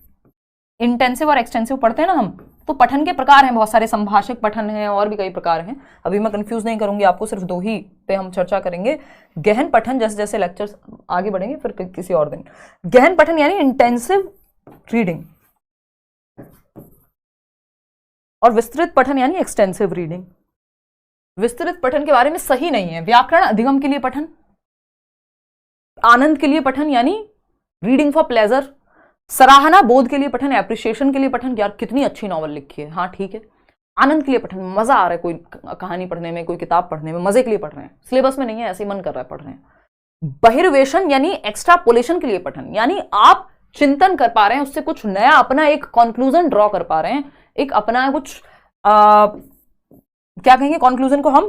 इंटेंसिव और एक्सटेंसिव पढ़ते हैं ना हम, तो पठन के प्रकार हैं बहुत सारे, संभाषिक पठन हैं और भी कई प्रकार हैं। अभी मैं कंफ्यूज नहीं करूंगी आपको, सिर्फ 2 ही पे हम चर्चा करेंगे। गहन पठन, जैसे जैसे लेक्चर्स आगे बढ़ेंगे फिर किसी और दिन। गहन पठन यानी इंटेंसिव रीडिंग, और विस्तृत पठन यानी एक्सटेंसिव रीडिंग। विस्तृत पठन के बारे में सही नहीं है। व्याकरण अधिगम के लिए पठन, आनंद के लिए पठन यानी रीडिंग फॉर प्लेजर, सराहना बोध के लिए पठन, एप्रिसिएशन के लिए पठन, यार कितनी अच्छी नॉवल लिखी है, हाँ ठीक है। आनंद के लिए पठन, मजा आ रहा है कोई कहानी पढ़ने में, कोई किताब पढ़ने में, मजे के लिए पढ़ रहे हैं, सिलेबस में नहीं है, ऐसे ही मन कर रहा है पढ़ रहे हैं। बहिर्वेशन यानी एक्स्ट्रापोलेशन के लिए पठन, यानी आप चिंतन कर पा रहे हैं, उससे कुछ नया अपना एक कंक्लूजन ड्रॉ कर पा रहे हैं, एक अपना कुछ क्या कहेंगे कंक्लूजन को, हम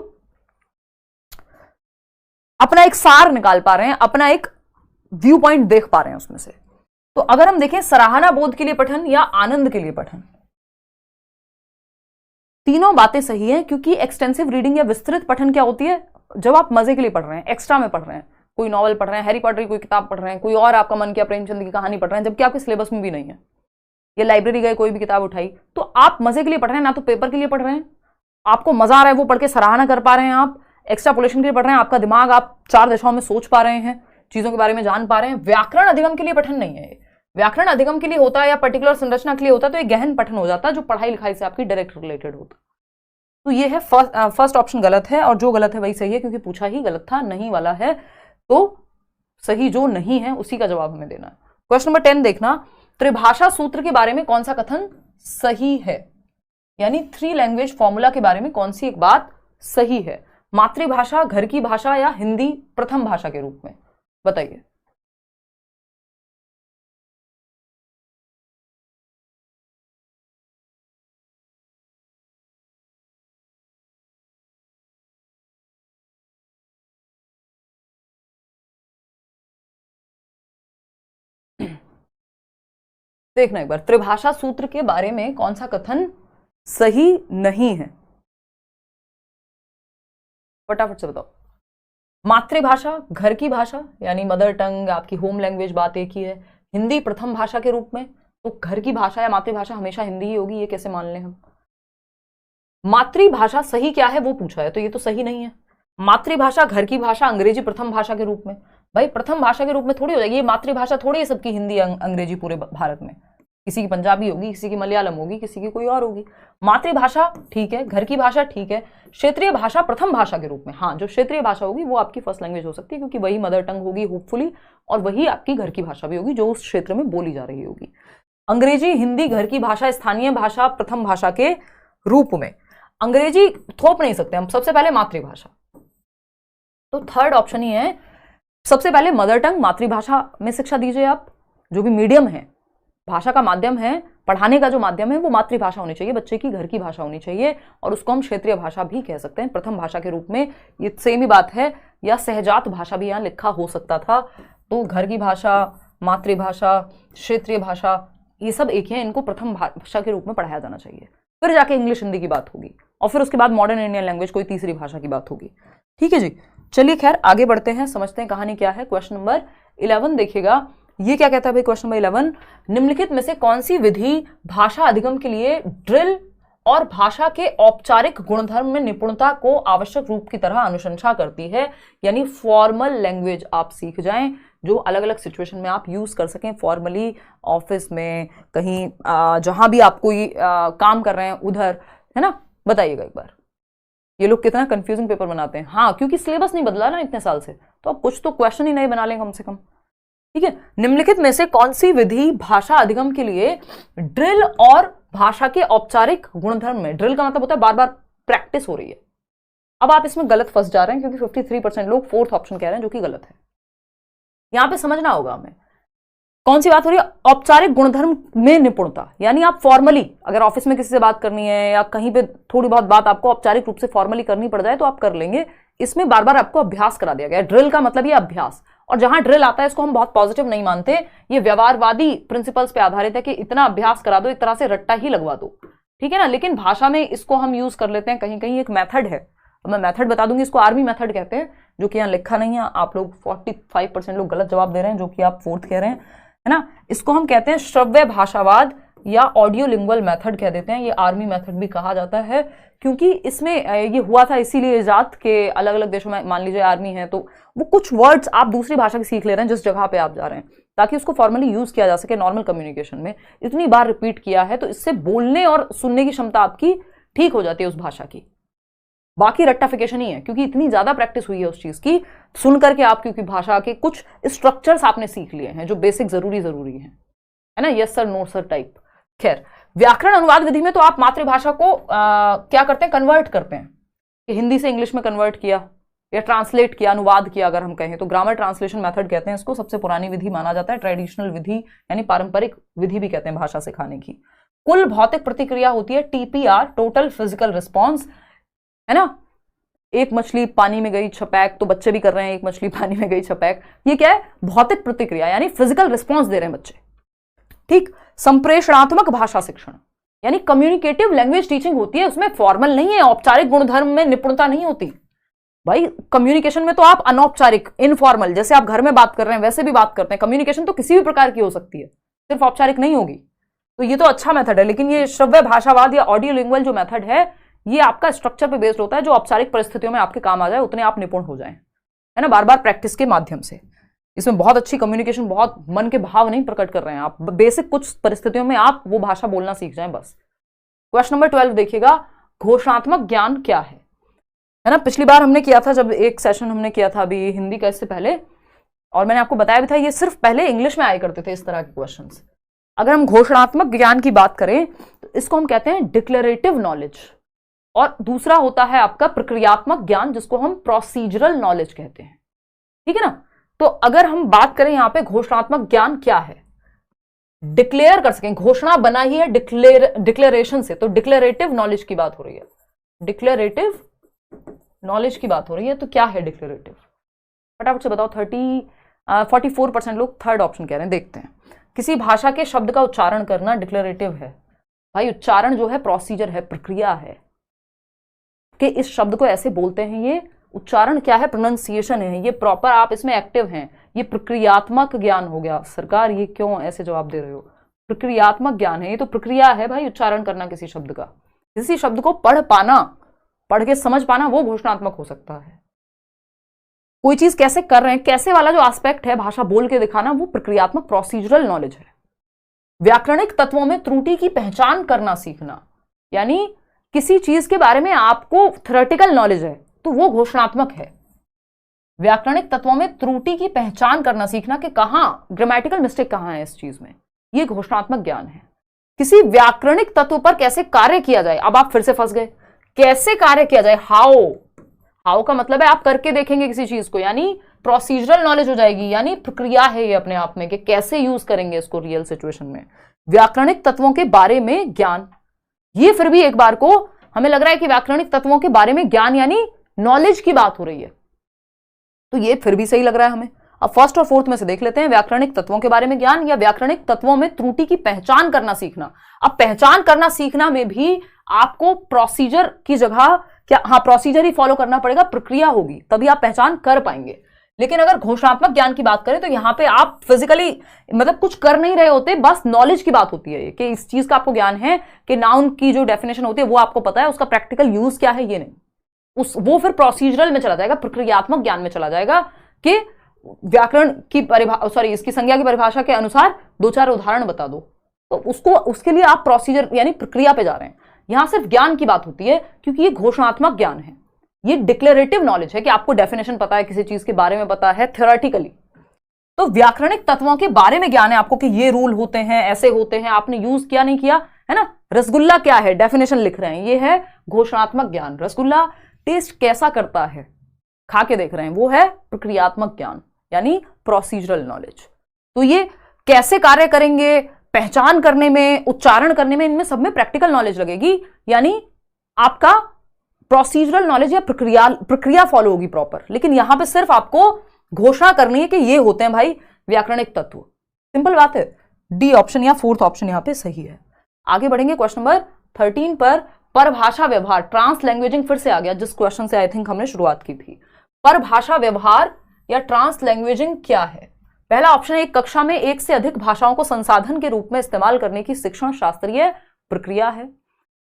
अपना एक सार निकाल पा रहे हैं, अपना एक व्यू पॉइंट देख पा रहे हैं उसमें से। तो अगर हम देखें सराहना बोध के लिए पठन या आनंद के लिए पठन, तीनों बातें सही हैं, क्योंकि एक्सटेंसिव रीडिंग या विस्तृत पठन क्या होती है, जब आप मजे के लिए पढ़ रहे हैं, एक्स्ट्रा में पढ़ रहे हैं, कोई नॉवल पढ़ रहे हैं, हैरी पॉटर की कोई किताब पढ़ रहे हैं, कोई और आपका मन किया प्रेमचंद की कहानी पढ़ रहे हैं, जबकि आपके सिलेबस में भी नहीं है, या लाइब्रेरी गए कोई भी किताब उठाई, तो आप मजे के लिए पढ़ रहे हैं, ना तो पेपर के लिए पढ़ रहे हैं, आपको मजा आ रहा है वो पढ़ के सराहना कर पा रहे हैं, आप एक्स्ट्रापोलेशन के लिए पढ़ रहे हैं, आपका दिमाग आप 4 दिशाओं में सोच पा रहे हैं, चीजों के बारे में जान पा रहे हैं। व्याकरण अधिगम के लिए पठन नहीं है। व्याकरण अधिगम के लिए होता है या पर्टिकुलर संरचना के लिए होता है, तो एक गहन पठन हो जाता है जो पढ़ाई लिखाई से आपकी डायरेक्ट रिलेटेड होता है। तो ये है फर्स्ट ऑप्शन गलत है, और जो गलत है वही सही है, क्योंकि पूछा ही गलत था, नहीं वाला है, तो सही जो नहीं है उसी का जवाब हमें देना है। क्वेश्चन नंबर 10 देखना, त्रिभाषा सूत्र के बारे में कौन सा कथन सही है, यानी 3 लैंग्वेज फॉर्मूला के बारे में कौन सी एक बात सही है। मातृभाषा, घर की भाषा या हिंदी प्रथम भाषा के रूप में, बताइए। देखना एक बार, त्रिभाषा सूत्र के बारे में कौन सा कथन सही नहीं है, फटाफट से बताओ। मातृभाषा, घर की भाषा यानी मदर टंग, आपकी होम लैंग्वेज, बात एक ही है। हिंदी प्रथम भाषा के रूप में, तो घर की भाषा या मातृभाषा हमेशा हिंदी ही होगी, ये कैसे मान लें हम। मातृभाषा सही क्या है वो पूछा है, तो ये तो सही नहीं है। मातृभाषा, घर की भाषा, अंग्रेजी प्रथम भाषा के रूप में, भाई प्रथम भाषा के रूप में थोड़ी हो जाएगी, ये मातृभाषा थोड़ी है सबकी, हिंदी अंग्रेजी पूरे भारत में, किसी की पंजाबी होगी, किसी की मलयालम होगी, किसी की कोई और होगी। मातृभाषा ठीक है, घर की भाषा ठीक है, क्षेत्रीय भाषा प्रथम भाषा के रूप में, हाँ जो क्षेत्रीय भाषा होगी वो आपकी फर्स्ट लैंग्वेज हो सकती है, क्योंकि वही मदर टंग होगी होपफुली, और वही आपकी घर की भाषा भी होगी जो उस क्षेत्र में बोली जा रही होगी। अंग्रेजी, हिंदी घर की भाषा, स्थानीय भाषा प्रथम भाषा के रूप में। अंग्रेजी थोप नहीं सकते हम, सबसे पहले मातृभाषा, तो थर्ड ऑप्शन ही है, सबसे पहले मदर टंग मातृभाषा में शिक्षा दीजिए आप, जो भी मीडियम है, भाषा का माध्यम है, पढ़ाने का जो माध्यम है वो मातृभाषा होनी चाहिए, बच्चे की घर की भाषा होनी चाहिए, और उसको हम क्षेत्रीय भाषा भी कह सकते हैं प्रथम भाषा के रूप में, ये सेम ही बात है। या सहजात भाषा भी यहाँ लिखा हो सकता था, तो घर की भाषा, मातृभाषा, क्षेत्रीय भाषा, ये सब एक है, इनको प्रथम भाषा के रूप में पढ़ाया जाना चाहिए, फिर जाके इंग्लिश हिंदी की बात होगी, और फिर उसके बाद मॉडर्न इंडियन लैंग्वेज कोई तीसरी भाषा की बात होगी। ठीक है जी, चलिए खैर आगे बढ़ते हैं, समझते हैं कहानी क्या है। क्वेश्चन नंबर 11 देखिएगा, ये क्या कहता है भाई क्वेश्चन नंबर 11, निम्नलिखित में से कौन सी विधि भाषा अधिगम के लिए ड्रिल और भाषा के औपचारिक गुणधर्म में निपुणता को आवश्यक रूप की तरह अनुशंसा करती है, यानी फॉर्मल लैंग्वेज आप सीख जाएं, जो अलग अलग सिचुएशन में आप यूज कर सकें, फॉर्मली ऑफिस में, कहीं जहां भी आप कोई काम कर रहे हैं उधर, है ना। बताइएगा एक बार, ये लोग कितना कंफ्यूजिंग पेपर बनाते हैं। हाँ, क्योंकि सिलेबस नहीं बदला ना इतने साल से, तो अब कुछ तो क्वेश्चन ही नहीं बना लेंगे कम से कम। ठीक है, निम्नलिखित में से कौन सी विधि भाषा अधिगम के लिए ड्रिल और भाषा के औपचारिक गुणधर्म में, ड्रिल का मतलब होता है बार बार प्रैक्टिस हो रही है। अब आप इसमें गलत फंस जा रहे हैं, क्योंकि 53% लोग फोर्थ ऑप्शन कह रहे हैं, जो कि गलत है। यहां पे समझना होगा हमें कौन सी बात हो रही है, औपचारिक गुणधर्म में निपुणता, यानी आप फॉर्मली अगर ऑफिस में किसी से बात करनी है या कहीं पे थोड़ी बहुत बात आपको औपचारिक रूप से फॉर्मली करनी पड़ जाए तो आप कर लेंगे। इसमें बार बार आपको अभ्यास करा दिया गया है। ड्रिल का मतलब ये अभ्यास, और जहां ड्रिल आता है इसको हम बहुत पॉजिटिव नहीं मानते, ये व्यवहारवादी प्रिंसिपल्स पे आधारित है कि इतना अभ्यास करा दो, एक तरह से रट्टा ही लगवा दो, ठीक है ना। लेकिन भाषा में इसको हम यूज कर लेते हैं, कहीं कहीं एक मेथड है, मैं मेथड बता दूंगी, इसको आर्मी मेथड कहते हैं, जो कि यहाँ लिखा नहीं है। आप लोग 45% लोग गलत जवाब दे रहे हैं, जो कि आप फोर्थ कह रहे हैं, है ना। इसको हम कहते हैं श्रव्य भाषावाद या ऑडियो लिंगुअल मेथड कह देते हैं। ये आर्मी मेथड भी कहा जाता है, क्योंकि इसमें ये हुआ था इसीलिए इजाद के अलग अलग देशों में, मान लीजिए आर्मी है तो वो कुछ वर्ड्स आप दूसरी भाषा की सीख ले रहे हैं जिस जगह पे आप जा रहे हैं, ताकि उसको फॉर्मली यूज किया जा सके नॉर्मल कम्युनिकेशन में। इतनी बार रिपीट किया है तो इससे बोलने और सुनने की क्षमता आपकी ठीक हो जाती है उस भाषा की। बाकी रट्टाफिकेशन ही है, क्योंकि इतनी ज्यादा प्रैक्टिस हुई है उस चीज की, सुन करके आप, क्योंकि भाषा के कुछ स्ट्रक्चर्स आपने सीख लिए हैं जो बेसिक जरूरी है ना, yes sir no sir type. खैर, व्याकरण अनुवाद विधि में तो आप मातृभाषा को क्या करते हैं, कन्वर्ट करते हैं, कि हिंदी से इंग्लिश में कन्वर्ट किया या ट्रांसलेट किया, अनुवाद किया अगर हम कहें तो ग्रामर ट्रांसलेशन मेथड कहते हैं इसको। सबसे पुरानी विधि माना जाता है, ट्रेडिशनल विधि यानी पारंपरिक विधि भी कहते हैं भाषा सिखाने की। कुल भौतिक प्रतिक्रिया होती है टीपीआर, टोटल फिजिकल रिस्पॉन्स, है ना। एक मछली पानी में गई छपैक, तो बच्चे भी कर रहे हैं, एक मछली पानी में गई छपैक, ये क्या है, भौतिक प्रतिक्रिया यानी फिजिकल रिस्पॉन्स दे रहे हैं बच्चे। ठीक, संप्रेषणात्मक भाषा शिक्षण यानी कम्युनिकेटिव लैंग्वेज टीचिंग होती है, उसमें फॉर्मल नहीं है, औपचारिक गुणधर्म में निपुणता नहीं होती भाई। कम्युनिकेशन में तो आप अनौपचारिक, इनफॉर्मल, जैसे आप घर में बात कर रहे हैं वैसे भी बात करते हैं। कम्युनिकेशन तो किसी भी प्रकार की हो सकती है, सिर्फ औपचारिक नहीं होगी। तो ये तो अच्छा मेथड है, लेकिन ये श्रव्य भाषावाद या ऑडियो लिंगुअल जो मेथड है, ये आपका स्ट्रक्चर पे बेस्ड होता है, जो औपचारिक परिस्थितियों में आपके काम आ जाए, उतने आप निपुण हो जाएं, है ना, बार बार प्रैक्टिस के माध्यम से। इसमें बहुत अच्छी कम्युनिकेशन, बहुत मन के भाव नहीं प्रकट कर रहे हैं आप, बेसिक कुछ परिस्थितियों में आप वो भाषा बोलना सीख जाएं बस। क्वेश्चन नंबर 12 देखिएगा, घोषणात्मक ज्ञान क्या है ना। पिछली बार हमने किया था, जब एक सेशन हमने किया था अभी हिंदी का इससे पहले, और मैंने आपको बताया भी था ये सिर्फ पहले इंग्लिश में आया करते थे इस तरह के क्वेश्चंस। अगर हम घोषणात्मक ज्ञान की बात करें तो इसको हम कहते हैं डिक्लेरेटिव नॉलेज, और दूसरा होता है आपका प्रक्रियात्मक ज्ञान, जिसको हम प्रोसीजरल नॉलेज कहते हैं। ठीक है ना। तो अगर हम बात करें यहां पे घोषणात्मक ज्ञान क्या है, डिक्लेयर कर सकें, घोषणा बना ही है डिक्लेरेशन से, तो डिक्लेरेटिव नॉलेज की बात हो रही है, डिक्लेरेटिव नॉलेज की बात हो रही है। तो क्या है डिक्लेरेटिव, फटाफट से बताओ। 44% लोग थर्ड ऑप्शन कह रहे हैं। देखते हैं, किसी भाषा के शब्द का उच्चारण करना डिक्लेरेटिव है। भाई उच्चारण जो है प्रोसीजर है, प्रक्रिया है, कि इस शब्द को ऐसे बोलते हैं, ये उच्चारण क्या है, प्रोनाउंसिएशन है, ये प्रॉपर आप इसमें एक्टिव हैं, ये प्रक्रियात्मक ज्ञान हो गया। सरकार ये क्यों ऐसे जवाब दे रहे हो, प्रक्रियात्मक ज्ञान है, ये तो प्रक्रिया है भाई, उच्चारण करना किसी शब्द का, किसी शब्द को पढ़ पाना, पढ़ के समझ पाना, वो घोषणात्मक हो सकता है। कोई चीज कैसे कर रहे हैं, कैसे वाला जो एस्पेक्ट है, भाषा बोल के दिखाना, वो प्रक्रियात्मक प्रोसीजरल नॉलेज है। व्याकरणिक तत्वों में त्रुटि की पहचान करना सीखना, यानी किसी चीज के बारे में आपको थ्योरेटिकल नॉलेज है तो वो घोषणात्मक है। व्याकरणिक तत्वों में त्रुटि की पहचान करना सीखना, कि कहां ग्रामेटिकल मिस्टेक कहां है इस चीज में, ये घोषणात्मक ज्ञान है। किसी व्याकरणिक तत्व पर कैसे कार्य किया जाए, अब आप फिर से फंस गए, कैसे कार्य किया जाए, हाउ का मतलब है आप करके देखेंगे किसी चीज को, यानी प्रोसीजरल नॉलेज हो जाएगी, यानी प्रक्रिया है ये अपने आप में, कि कैसे यूज करेंगे इसको रियल सिचुएशन में। व्याकरणिक तत्वों के बारे में ज्ञान, ये फिर भी एक बार को हमें लग रहा है कि व्याकरणिक तत्वों के बारे में ज्ञान यानी नॉलेज की बात हो रही है, तो ये फिर भी सही लग रहा है हमें। अब फर्स्ट और फोर्थ में से देख लेते हैं, व्याकरणिक तत्वों के बारे में ज्ञान या व्याकरणिक तत्वों में त्रुटि की पहचान करना सीखना। अब पहचान करना सीखना में भी आपको प्रोसीजर की जगह क्या, हाँ प्रोसीजर ही फॉलो करना पड़ेगा, प्रक्रिया होगी तभी आप पहचान कर पाएंगे। लेकिन अगर घोषणात्मक ज्ञान की बात करें तो यहां पे आप फिजिकली मतलब कुछ कर नहीं रहे होते, बस नॉलेज की बात होती है कि इस चीज का आपको ज्ञान है, कि नाउन की जो डेफिनेशन होती है वो आपको पता है, उसका प्रैक्टिकल यूज क्या है ये नहीं, वो फिर प्रोसीजरल में चला जाएगा, प्रक्रियात्मक ज्ञान में चला जाएगा, कि व्याकरण की इसकी संज्ञा की परिभाषा के अनुसार 2-4 उदाहरण बता दो, तो उसके लिए आप प्रोसीजर यानी प्रक्रिया पे जा रहे हैं। यहां सिर्फ ज्ञान की बात होती है, क्योंकि ये घोषणात्मक ज्ञान है, ये डिक्लेरेटिव नॉलेज है, कि आपको डेफिनेशन पता है, किसी चीज के बारे में पता है थ्योरेटिकली। तो व्याकरणिक तत्वों के बारे में ज्ञान है आपको, कि ये रूल होते हैं, ऐसे होते हैं, आपने यूज किया नहीं किया, है ना। रसगुल्ला क्या है, डेफिनेशन लिख रहे हैं, ये है घोषणात्मक ज्ञान। रसगुल्ला टेस्ट कैसा करता है, खा के देख रहे हैं, वो है प्रक्रियात्मक ज्ञान यानी प्रोसीजरल नॉलेज। तो ये कैसे कार्य करेंगे, पहचान करने में, उच्चारण करने में, इनमें सब में प्रैक्टिकल नॉलेज लगेगी, यानी आपका प्रोसीजरल नॉलेज या प्रक्रिया फॉलो होगी प्रॉपर। लेकिन यहां पे सिर्फ आपको घोषणा करनी है कि ये होते हैं भाई व्याकरणिक तत्व, सिंपल बात है। डी ऑप्शन या फोर्थ ऑप्शन यहां पे सही है। आगे बढ़ेंगे क्वेश्चन नंबर 13 पर, परभाषा व्यवहार, ट्रांस लैंग्वेजिंग फिर से आ गया, जिस क्वेश्चन से आई थिंक हमने शुरुआत की थी। परभाषा व्यवहार या ट्रांस लैंग्वेजिंग क्या है। पहला ऑप्शन है, एक कक्षा में एक से अधिक भाषाओं को संसाधन के रूप में इस्तेमाल करने की शिक्षण शास्त्रीय प्रक्रिया है।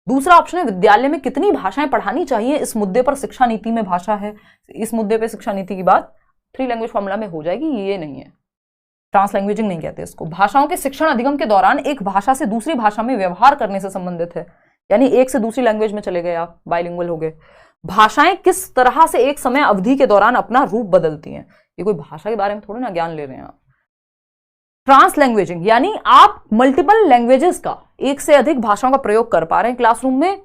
दूसरा ऑप्शन है, विद्यालय में कितनी भाषाएं पढ़ानी चाहिए, इस मुद्दे पर शिक्षा नीति में भाषा है, इस मुद्दे पर शिक्षा नीति की बात 3 लैंग्वेज फॉर्मूला में हो जाएगी, ये नहीं है। ट्रांस लैंग्वेजिंग नहीं कहते इसको। भाषाओं के शिक्षण अधिगम के दौरान एक भाषा से दूसरी भाषा में व्यवहार करने से संबंधित है, यानी एक से दूसरी लैंग्वेज में चले गए आप, बाइलिंगुअल हो गए। भाषाएं किस तरह से एक समय अवधि के दौरान अपना रूप बदलती हैं, ये कोई भाषा के बारे में थोड़ी ना ज्ञान ले रहे हैं आप। ट्रांस लैंग्वेजिंग यानी आप मल्टीपल लैंग्वेजेस का, एक से अधिक भाषाओं का प्रयोग कर पा रहे हैं क्लासरूम में,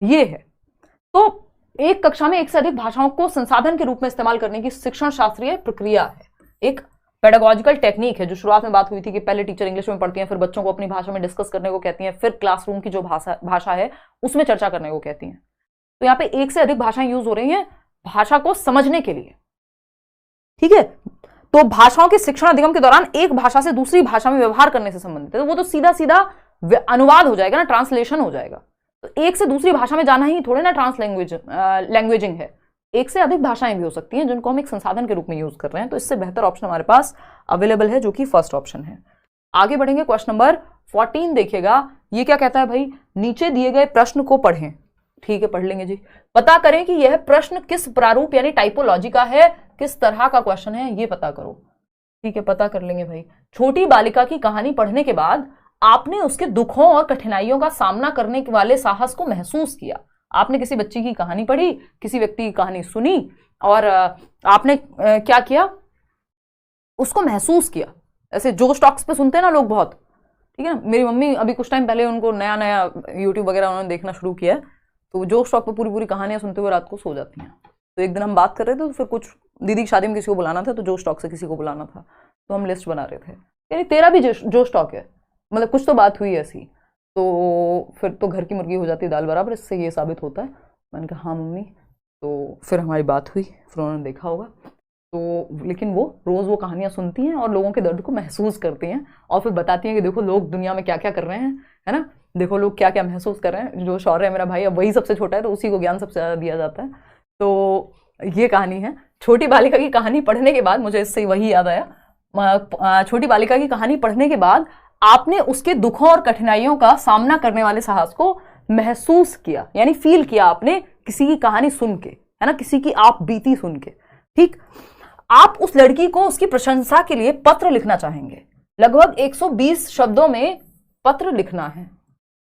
ये है। तो एक कक्षा में एक से अधिक भाषाओं को संसाधन के रूप में इस्तेमाल करने की शिक्षण शास्त्रीय प्रक्रिया है, एक पेडागोजिकल टेक्निक है। जो शुरुआत में बात हुई थी कि पहले टीचर इंग्लिश में पढ़ती हैं, फिर बच्चों को अपनी भाषा में डिस्कस करने को कहती हैं, फिर क्लासरूम की जो भाषा है उसमें चर्चा करने को कहती हैं। तो यहाँ पे एक से अधिक भाषाएं यूज हो रही हैं भाषा को समझने के लिए, ठीक है। तो भाषाओं के शिक्षण अधिगम के दौरान एक भाषा से दूसरी भाषा में व्यवहार करने से संबंधित है, तो वो तो सीधा सीधा अनुवाद हो जाएगा ना, ट्रांसलेशन हो जाएगा। तो एक से दूसरी भाषा में जाना ही थोड़े ना ट्रांस लैंग्वेजिंग है। एक से अधिक भाषाएं भी हो सकती हैं जिनको हम एक संसाधन के रूप में यूज कर रहे हैं, तो इससे बेहतर ऑप्शन हमारे पास अवेलेबल है जो कि फर्स्ट ऑप्शन है। आगे बढ़ेंगे, क्वेश्चन नंबर 14 देखिएगा। ये क्या कहता है भाई, नीचे दिए गए प्रश्न को पढ़ें। ठीक है, पढ़ लेंगे जी। पता करें कि यह प्रश्न किस प्रारूप यानी टाइपोलॉजी का है, किस तरह का क्वेश्चन है, ये पता करो। ठीक है, पता कर लेंगे भाई। छोटी बालिका की कहानी पढ़ने के बाद आपने उसके दुखों और कठिनाइयों का सामना करने वाले साहस को महसूस किया। आपने किसी बच्ची की कहानी पढ़ी, किसी व्यक्ति की कहानी सुनी और आपने क्या किया, उसको महसूस किया। ऐसे जोश टॉक्स पे सुनते हैं ना लोग बहुत, ठीक है ना। मेरी मम्मी अभी कुछ टाइम पहले, उनको नया नया यूट्यूब वगैरह उन्होंने देखना शुरू किया है, तो जोश टॉक पे पूरी पूरी कहानियां सुनते हुए रात को सो जाती हैं। तो एक दिन हम बात कर रहे थे, तो फिर कुछ दीदी की शादी में किसी को बुलाना था, तो जोश टॉक से किसी को बुलाना था, तो हम लिस्ट बना रहे थे। यानी तेरा भी जोश टॉक है, मतलब कुछ तो बात हुई ऐसी, तो फिर तो घर की मुर्गी हो जाती है दाल बराबर, इससे ये साबित होता है। मैंने कहा हाँ मम्मी, तो फिर हमारी बात हुई, फिर उन्होंने देखा होगा। तो लेकिन वो रोज़ वो कहानियाँ सुनती हैं और लोगों के दर्द को महसूस करती हैं और फिर बताती हैं कि देखो लोग दुनिया में क्या क्या कर रहे हैं, है ना, देखो लोग क्या क्या महसूस कर रहे हैं। जो शौर्य है मेरा भाई, अब वही सबसे छोटा है, तो उसी को ज्ञान सबसे ज़्यादा दिया जाता है। तो ये कहानी है। छोटी बालिका की कहानी पढ़ने के बाद, मुझे इससे वही याद आया, छोटी बालिका की कहानी पढ़ने के बाद आपने उसके दुखों और कठिनाइयों का सामना करने वाले साहस को महसूस किया, यानी फील किया आपने किसी की कहानी सुन के, है ना, किसी की आप बीती सुन के। ठीक, आप उस लड़की को उसकी प्रशंसा के लिए पत्र लिखना चाहेंगे। लगभग 120 शब्दों में पत्र लिखना है।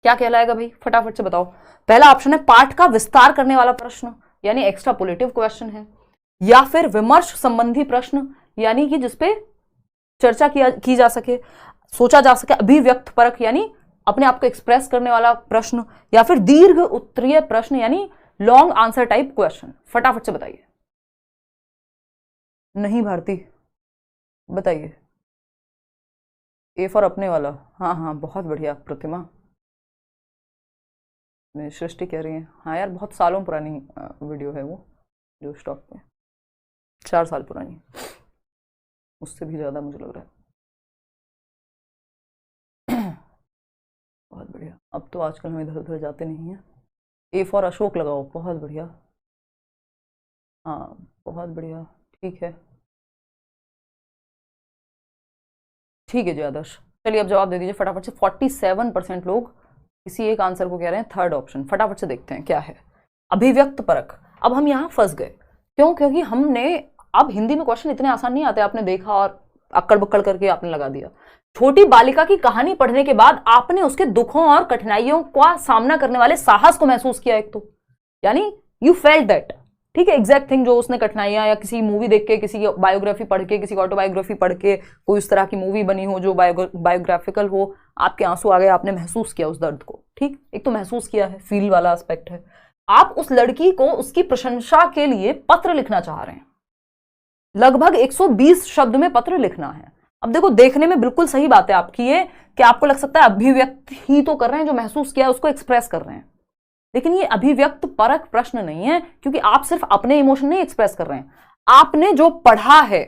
क्या कहलाएगा भाई, फटाफट से बताओ। पहला ऑप्शन है पाठ का विस्तार करने वाला प्रश्न, यानी एक्स्ट्रापोलेटिव क्वेश्चन है, या फिर विमर्श संबंधी प्रश्न, यानी कि जिसपे चर्चा की जा सके, सोचा जा सके, अभिव्यक्त परक यानी अपने आप को एक्सप्रेस करने वाला प्रश्न, या फिर दीर्घ उत्तरीय प्रश्न यानी लॉन्ग आंसर टाइप क्वेश्चन। फटाफट से बताइए। नहीं भारती, बताइए। ए फॉर अपने वाला, हाँ हाँ बहुत बढ़िया प्रतिमा, सृष्टि कह रही है। हाँ यार, बहुत सालों पुरानी वीडियो है वो, जो स्टॉक पे 4 साल पुरानी, उससे भी ज़्यादा मुझे लग रहा है। बहुत बढ़िया। अब तो आजकल हम इधर उधर जाते नहीं हैं। ए फॉर अशोक लगाओ, बहुत बढ़िया। हाँ बहुत बढ़िया, ठीक है, ठीक है जी आदर्श। चलिए अब जवाब दे दीजिए फटाफट से। 47% लोग किसी एक आंसर को कह रहे हैं, थर्ड ऑप्शन। फटाफट से देखते हैं क्या है, अभिव्यक्त परक। अब हम यहाँ फंस गए, क्यों? क्योंकि हमने, अब हिंदी में क्वेश्चन इतने आसान नहीं आते, आपने देखा और अक्कड़ बक्कड़ करके आपने लगा दिया। छोटी बालिका की कहानी पढ़ने के बाद आपने उसके दुखों और कठिनाइयों का सामना करने वाले साहस को महसूस किया, एक तो यानी यू फेल्ट दैट, ठीक है, एग्जैक्ट थिंग जो उसने कठिनाइयां, या किसी मूवी देख के, किसी की बायोग्राफी पढ़ के, किसी की ऑटोबायोग्राफी पढ़ के, कोई इस तरह की मूवी बनी हो जो बायोग्राफिकल हो, आपके आंसू आ गए, आपने महसूस किया उस दर्द को। ठीक, एक तो महसूस किया है, फील वाला एस्पेक्ट है। आप उस लड़की को उसकी प्रशंसा के लिए पत्र लिखना चाह रहे हैं। लगभग 120 शब्द में पत्र लिखना है। अब देखो, देखने में बिल्कुल सही बात है आपकी ये, कि आपको लग सकता है अभिव्यक्ति ही तो कर रहे हैं, जो महसूस किया उसको एक्सप्रेस कर रहे हैं, लेकिन ये अभिव्यक्त परक प्रश्न नहीं है, क्योंकि आप सिर्फ अपने इमोशन नहीं एक्सप्रेस कर रहे हैं, आपने जो पढ़ा है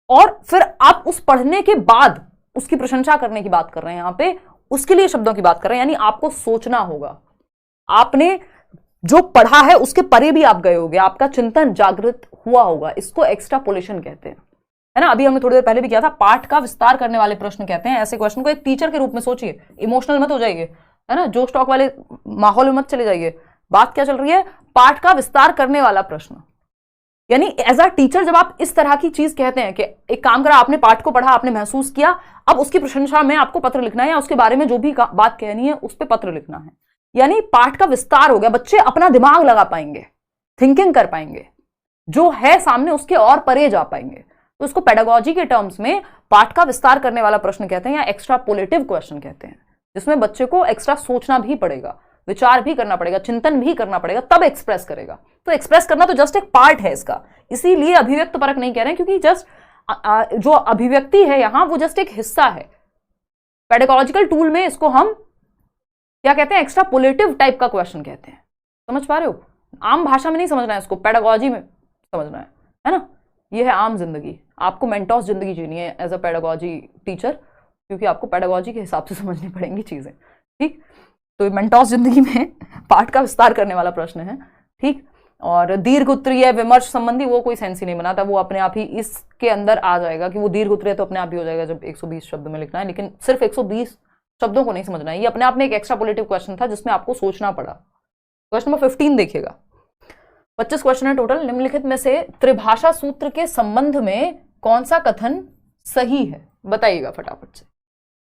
और फिर आप उस पढ़ने के बाद उसकी प्रशंसा करने की बात कर रहे हैं। यहां पे उसके लिए शब्दों की बात कर रहे हैं, यानी आपको सोचना होगा। आपने जो पढ़ा है उसके परे भी आप गए होंगे, आपका चिंतन जागृत हुआ होगा। इसको एक्स्ट्रापोलेशन कहते हैं, है ना। अभी हमने थोड़ी देर पहले भी किया था, पाठ का विस्तार करने वाले प्रश्न कहते हैं ऐसे क्वेश्चन को। एक टीचर के रूप में सोचिए, इमोशनल मत हो जाइए, है ना, जो स्टॉक वाले माहौल में मत चले जाइए। बात क्या चल रही है, पाठ का विस्तार करने वाला प्रश्न, यानी एज अ टीचर जब आप इस तरह की चीज कहते हैं कि एक काम करा, आपने पाठ को पढ़ा, आपने महसूस किया, अब उसकी प्रशंसा में आपको पत्र लिखना है या उसके बारे में जो भी बात कहनी है उस पर पत्र लिखना है, यानी पाठ का विस्तार हो गया, बच्चे अपना दिमाग लगा पाएंगे, थिंकिंग कर पाएंगे, जो है सामने उसके और परे जा पाएंगे। तो इसको पेडागोजी के टर्म्स में पाठ का विस्तार करने वाला प्रश्न कहते हैं या एक्स्ट्रापोलेटिव क्वेश्चन कहते हैं, जिसमें बच्चे को एक्स्ट्रा सोचना भी पड़ेगा, विचार भी करना पड़ेगा, चिंतन भी करना पड़ेगा, तब एक्सप्रेस करेगा। तो एक्सप्रेस करना तो जस्ट एक पार्ट है इसका, इसीलिए अभिव्यक्त परक नहीं कह रहे हैं, क्योंकि जस्ट जो अभिव्यक्ति है यहां वो जस्ट एक हिस्सा है। पेडागोजिकल टूल में इसको हम क्या कहते हैं, एक्स्ट्रापोलेटिव टाइप का क्वेश्चन कहते हैं। समझ पा रहे हो? आम भाषा में नहीं समझना है इसको, पेडागोजी में समझना है ना। ये है आम जिंदगी, आपको मेंटोस जिंदगी जीनी है एज अ पेडागोजी टीचर, क्योंकि आपको पेडागोजी के हिसाब से समझनी पड़ेंगी चीजें, ठीक। तो मेंटोस जिंदगी में पाठ का विस्तार करने वाला प्रश्न है, ठीक। और दीर्घ उत्तरीय विमर्श संबंधी वो कोई सेंस ही नहीं बनाता, वो अपने आप ही इसके अंदर आ जाएगा कि वो दीर्घ उत्तरीय तो अपने आप ही हो जाएगा जब 120 शब्द में लिखना है, लेकिन सिर्फ 120 शब्दों को नहीं समझना है। ये अपने आप में एक एक्स्ट्रापोलेटिव क्वेश्चन था जिसमें आपको सोचना पड़ा। क्वेश्चन नंबर 15 देखिएगा, 25 क्वेश्चन है टोटल। निम्नलिखित में से त्रिभाषा सूत्र के संबंध में कौन सा कथन सही है, बताइएगा फटाफट से।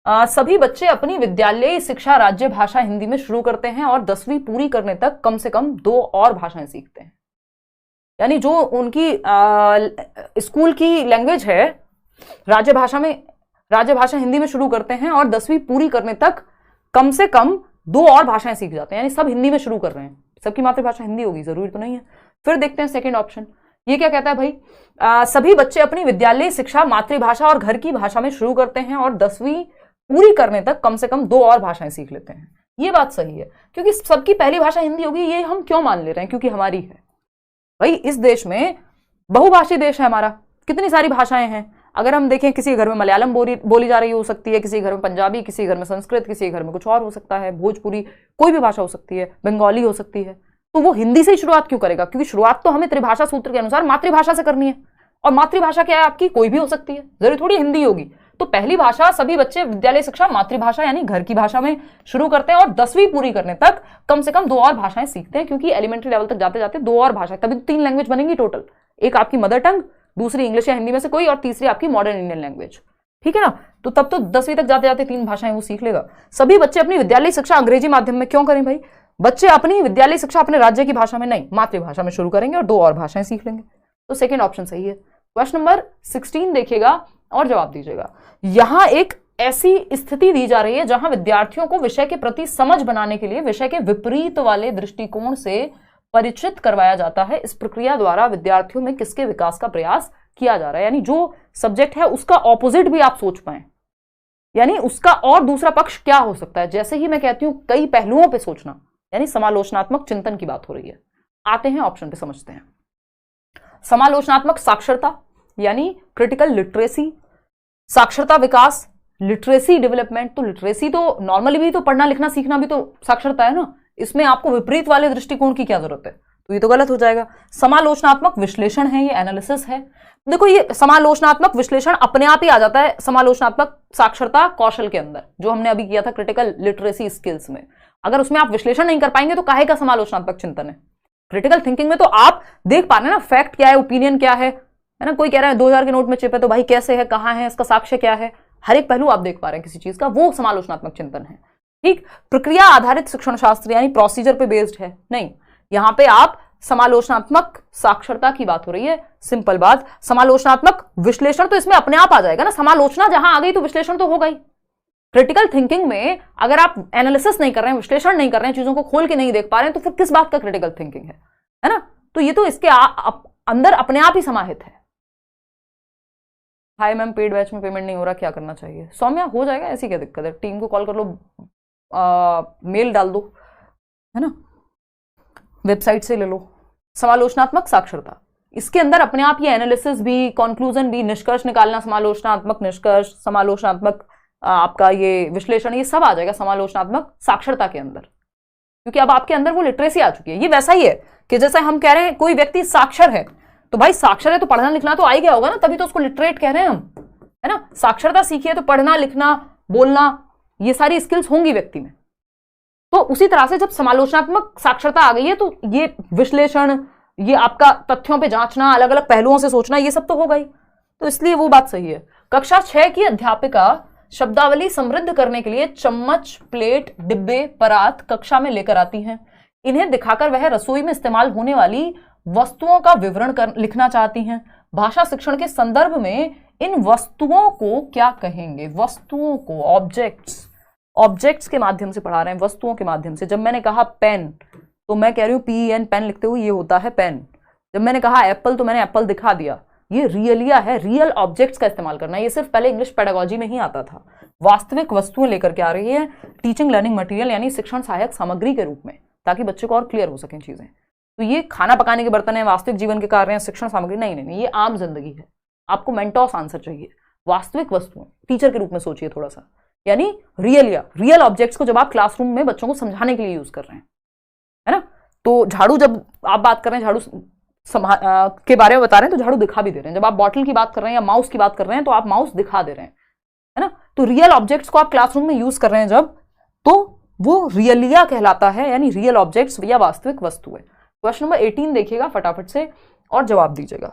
सभी बच्चे अपनी विद्यालयी शिक्षा राज्य भाषा हिंदी में शुरू करते हैं और 10वीं पूरी करने तक कम से कम 2 और भाषाएं सीखते हैं। यानी जो उनकी स्कूल की लैंग्वेज है राज्य भाषा हिंदी में शुरू करते हैं और 10वीं पूरी करने तक कम से कम 2 और भाषाएं सीख जाते हैं, यानी सब हिंदी में शुरू कर रहे हैं। सबकी मातृभाषा हिंदी होगी जरूरी तो नहीं है। फिर देखते हैं सेकेंड ऑप्शन, ये क्या कहता है भाई, सभी बच्चे अपनी विद्यालयी शिक्षा मातृभाषा और घर की भाषा में शुरू करते हैं और 10वीं पूरी करने तक कम से कम 2 और भाषाएं सीख लेते हैं। ये बात सही है, क्योंकि सबकी पहली भाषा हिंदी होगी, ये हम क्यों मान ले रहे हैं, क्योंकि हमारी है भाई। इस देश में बहुभाषी देश है हमारा, कितनी सारी भाषाएं हैं। अगर हम देखें, किसी घर में मलयालम बोली जा रही हो सकती है, किसी घर में पंजाबी, किसी घर में संस्कृत, किसी घर में कुछ और हो सकता है, भोजपुरी, कोई भी भाषा हो सकती है, बंगाली हो सकती है। तो वो हिंदी से ही शुरुआत क्यों करेगा, क्योंकि शुरुआत तो हमें त्रिभाषा सूत्र के अनुसार मातृभाषा से करनी है, और मातृभाषा क्या है आपकी, कोई भी हो सकती है, जरूरी थोड़ी हिंदी होगी। तो पहली भाषा सभी बच्चे विद्यालय शिक्षा मातृभाषा यानी घर की भाषा में शुरू करते हैं और 10वीं पूरी करने तक कम से कम 2 और भाषाएं सीखते हैं, क्योंकि एलिमेंट्री लेवल तक जाते जाते 2 और भाषाएं, तभी 3 लैंग्वेज बनेंगी टोटल। एक आपकी मदर टंग, दूसरी इंग्लिश या हिंदी में से कोई, और तीसरी आपकी मॉडर्न इंडियन लैंग्वेज, ठीक है ना। तो तब तो 10वीं तक जाते जाते 3 भाषाएं वो सीख लेगा। सभी बच्चे अपनी विद्यालय शिक्षा अंग्रेजी माध्यम में क्यों करें भाई, बच्चे अपनी विद्यालय शिक्षा अपने राज्य की भाषा में नहीं, मातृभाषा में शुरू करेंगे और 2 और भाषाएं सीख लेंगे। तो सेकेंड ऑप्शन सही है। क्वेश्चन नंबर 16 देखिएगा और जवाब दीजिएगा। यहां एक ऐसी स्थिति दी जा रही है जहां विद्यार्थियों को विषय के प्रति समझ बनाने के लिए विषय के विपरीत वाले दृष्टिकोण से परिचित करवाया जाता है। इस प्रक्रिया द्वारा विद्यार्थियों में किसके विकास का प्रयास किया जा रहा है, यानी जो सब्जेक्ट है उसका ऑपोजिट भी आप सोच पाए, यानी उसका और दूसरा पक्ष क्या हो सकता है। जैसे ही मैं कहती हूं कई पहलुओं पे सोचना, यानी समालोचनात्मक चिंतन की बात हो रही है। आते हैं ऑप्शन पे, समझते हैं। समालोचनात्मक साक्षरता यानी क्रिटिकल लिटरेसी, साक्षरता विकास, लिटरेसी डेवलपमेंट। तो लिटरेसी तो नॉर्मली भी तो पढ़ना लिखना सीखना भी तो साक्षरता है ना, इसमें आपको विपरीत वाले दृष्टिकोण की क्या जरूरत है, तो ये तो गलत हो जाएगा। समालोचनात्मक विश्लेषण है, ये एनालिसिस है। देखो ये समालोचनात्मक विश्लेषण अपने आप ही आ जाता है समालोचनात्मक साक्षरता कौशल के अंदर, जो हमने अभी किया था क्रिटिकल लिटरेसी स्किल्स में। अगर उसमें आप विश्लेषण नहीं कर पाएंगे तो काहे का समालोचनात्मक चिंतन है। क्रिटिकल थिंकिंग में तो आप देख पा रहे हैं ना, फैक्ट क्या है, ओपिनियन क्या है ना। कोई कह रहा है 2000 के नोट में चिप है, तो भाई कैसे है, कहां है, इसका साक्ष्य क्या है, हर एक पहलू आप देख पा रहे हैं किसी चीज का, वो समालोचनात्मक चिंतन है, ठीक। प्रक्रिया आधारित शिक्षण शास्त्र यानी प्रोसीजर पे बेस्ड है, नहीं। यहां पे आप समालोचनात्मक साक्षरता की बात हो रही है, सिंपल बात। समालोचनात्मक विश्लेषण तो इसमें अपने आप आ जाएगा ना, समालोचना जहां आ गई तो विश्लेषण तो होगा ही। क्रिटिकल थिंकिंग में अगर आप एनालिसिस नहीं कर रहे हैं, विश्लेषण नहीं कर रहे हैं, चीजों को खोल के नहीं देख पा रहे हैं, तो फिर किस बात का क्रिटिकल थिंकिंग है ना। तो ये तो इसके अंदर अपने आप ही समाहित है। हाय मैम, पेड बैच में पेमेंट नहीं हो रहा, क्या करना चाहिए। सौम्या, हो जाएगा, ऐसी क्या दिक्कत है, टीम को कॉल कर लो, मेल डाल दो, है ना, वेबसाइट से ले लो। समालोचनात्मक साक्षरता, इसके अंदर अपने आप ये एनालिसिस भी, कंक्लूजन भी, निष्कर्ष निकालना, समालोचनात्मक निष्कर्ष, समालोचनात्मक आपका ये विश्लेषण, ये सब आ जाएगा समालोचनात्मक साक्षरता के अंदर, क्योंकि अब आपके अंदर वो लिटरेसी आ चुकी है। ये वैसा ही है कि जैसे हम कह रहे हैं कोई व्यक्ति साक्षर है, तो भाई साक्षर है तो पढ़ना लिखना तो आ ही गया होगा ना, तभी तो उसको लिटरेट कह रहे हैं हम, है ना। साक्षरता सीखी है तो पढ़ना लिखना बोलना ये सारी स्किल्स होंगी व्यक्ति में। तो उसी तरह से जब समालोचनात्मक साक्षरता आ गई है तो ये विश्लेषण, ये आपका तथ्यों पे जांचना, अलग अलग पहलुओं से सोचना, ये सब तो होगा ही। तो इसलिए वो बात सही है। कक्षा 6 की अध्यापिका शब्दावली समृद्ध करने के लिए चम्मच, प्लेट, डिब्बे, परात कक्षा में लेकर आती हैं। इन्हें दिखाकर वह रसोई में इस्तेमाल होने वाली वस्तुओं का विवरण लिखना चाहती हैं। भाषा शिक्षण के संदर्भ में इन वस्तुओं को क्या कहेंगे? वस्तुओं को ऑब्जेक्ट्स के माध्यम से पढ़ा रहे हैं, वस्तुओं के माध्यम से। जब मैंने कहा पेन, तो मैं कह रही हूं PEN, पेन लिखते हुए ये होता है पेन। जब मैंने कहा एप्पल, तो मैंने एप्पल दिखा दिया। ये रियलिया है, रियल ऑब्जेक्ट्स का इस्तेमाल करना। ये सिर्फ पहले इंग्लिश पेडागोजी में ही आता था। वास्तविक वस्तुएं लेकर के आ रही है टीचिंग लर्निंग मटेरियल यानी शिक्षण सहायक सामग्री के रूप में, ताकि बच्चे को और क्लियर हो सकें चीजें। तो ये खाना पकाने के बर्तन है, वास्तविक जीवन के कार्य हैं, शिक्षण सामग्री नहीं, नहीं, ये आम जिंदगी है। आपको मेंटोस आंसर चाहिए। वास्तविक वस्तुएं टीचर के रूप में सोचिए थोड़ा सा, यानी रियल ऑब्जेक्ट्स को जब आप क्लासरूम में बच्चों को समझाने के लिए यूज कर रहे हैं, है ना। तो झाड़ू, जब आप बात कर रहे हैं झाड़ू के बारे में बता रहे हैं, तो झाड़ू दिखा भी दे रहे हैं। जब आप बॉटल की बात कर रहे हैं या माउस की बात कर रहे हैं, तो आप माउस दिखा दे रहे हैं, है ना। तो रियल ऑब्जेक्ट्स को आप क्लासरूम में यूज कर रहे हैं जब, तो वो रियलिया कहलाता है, यानी रियल ऑब्जेक्ट्स या वास्तविक वस्तुएं। क्वेश्चन नंबर 18 देखिएगा फटाफट से और जवाब दीजिएगा।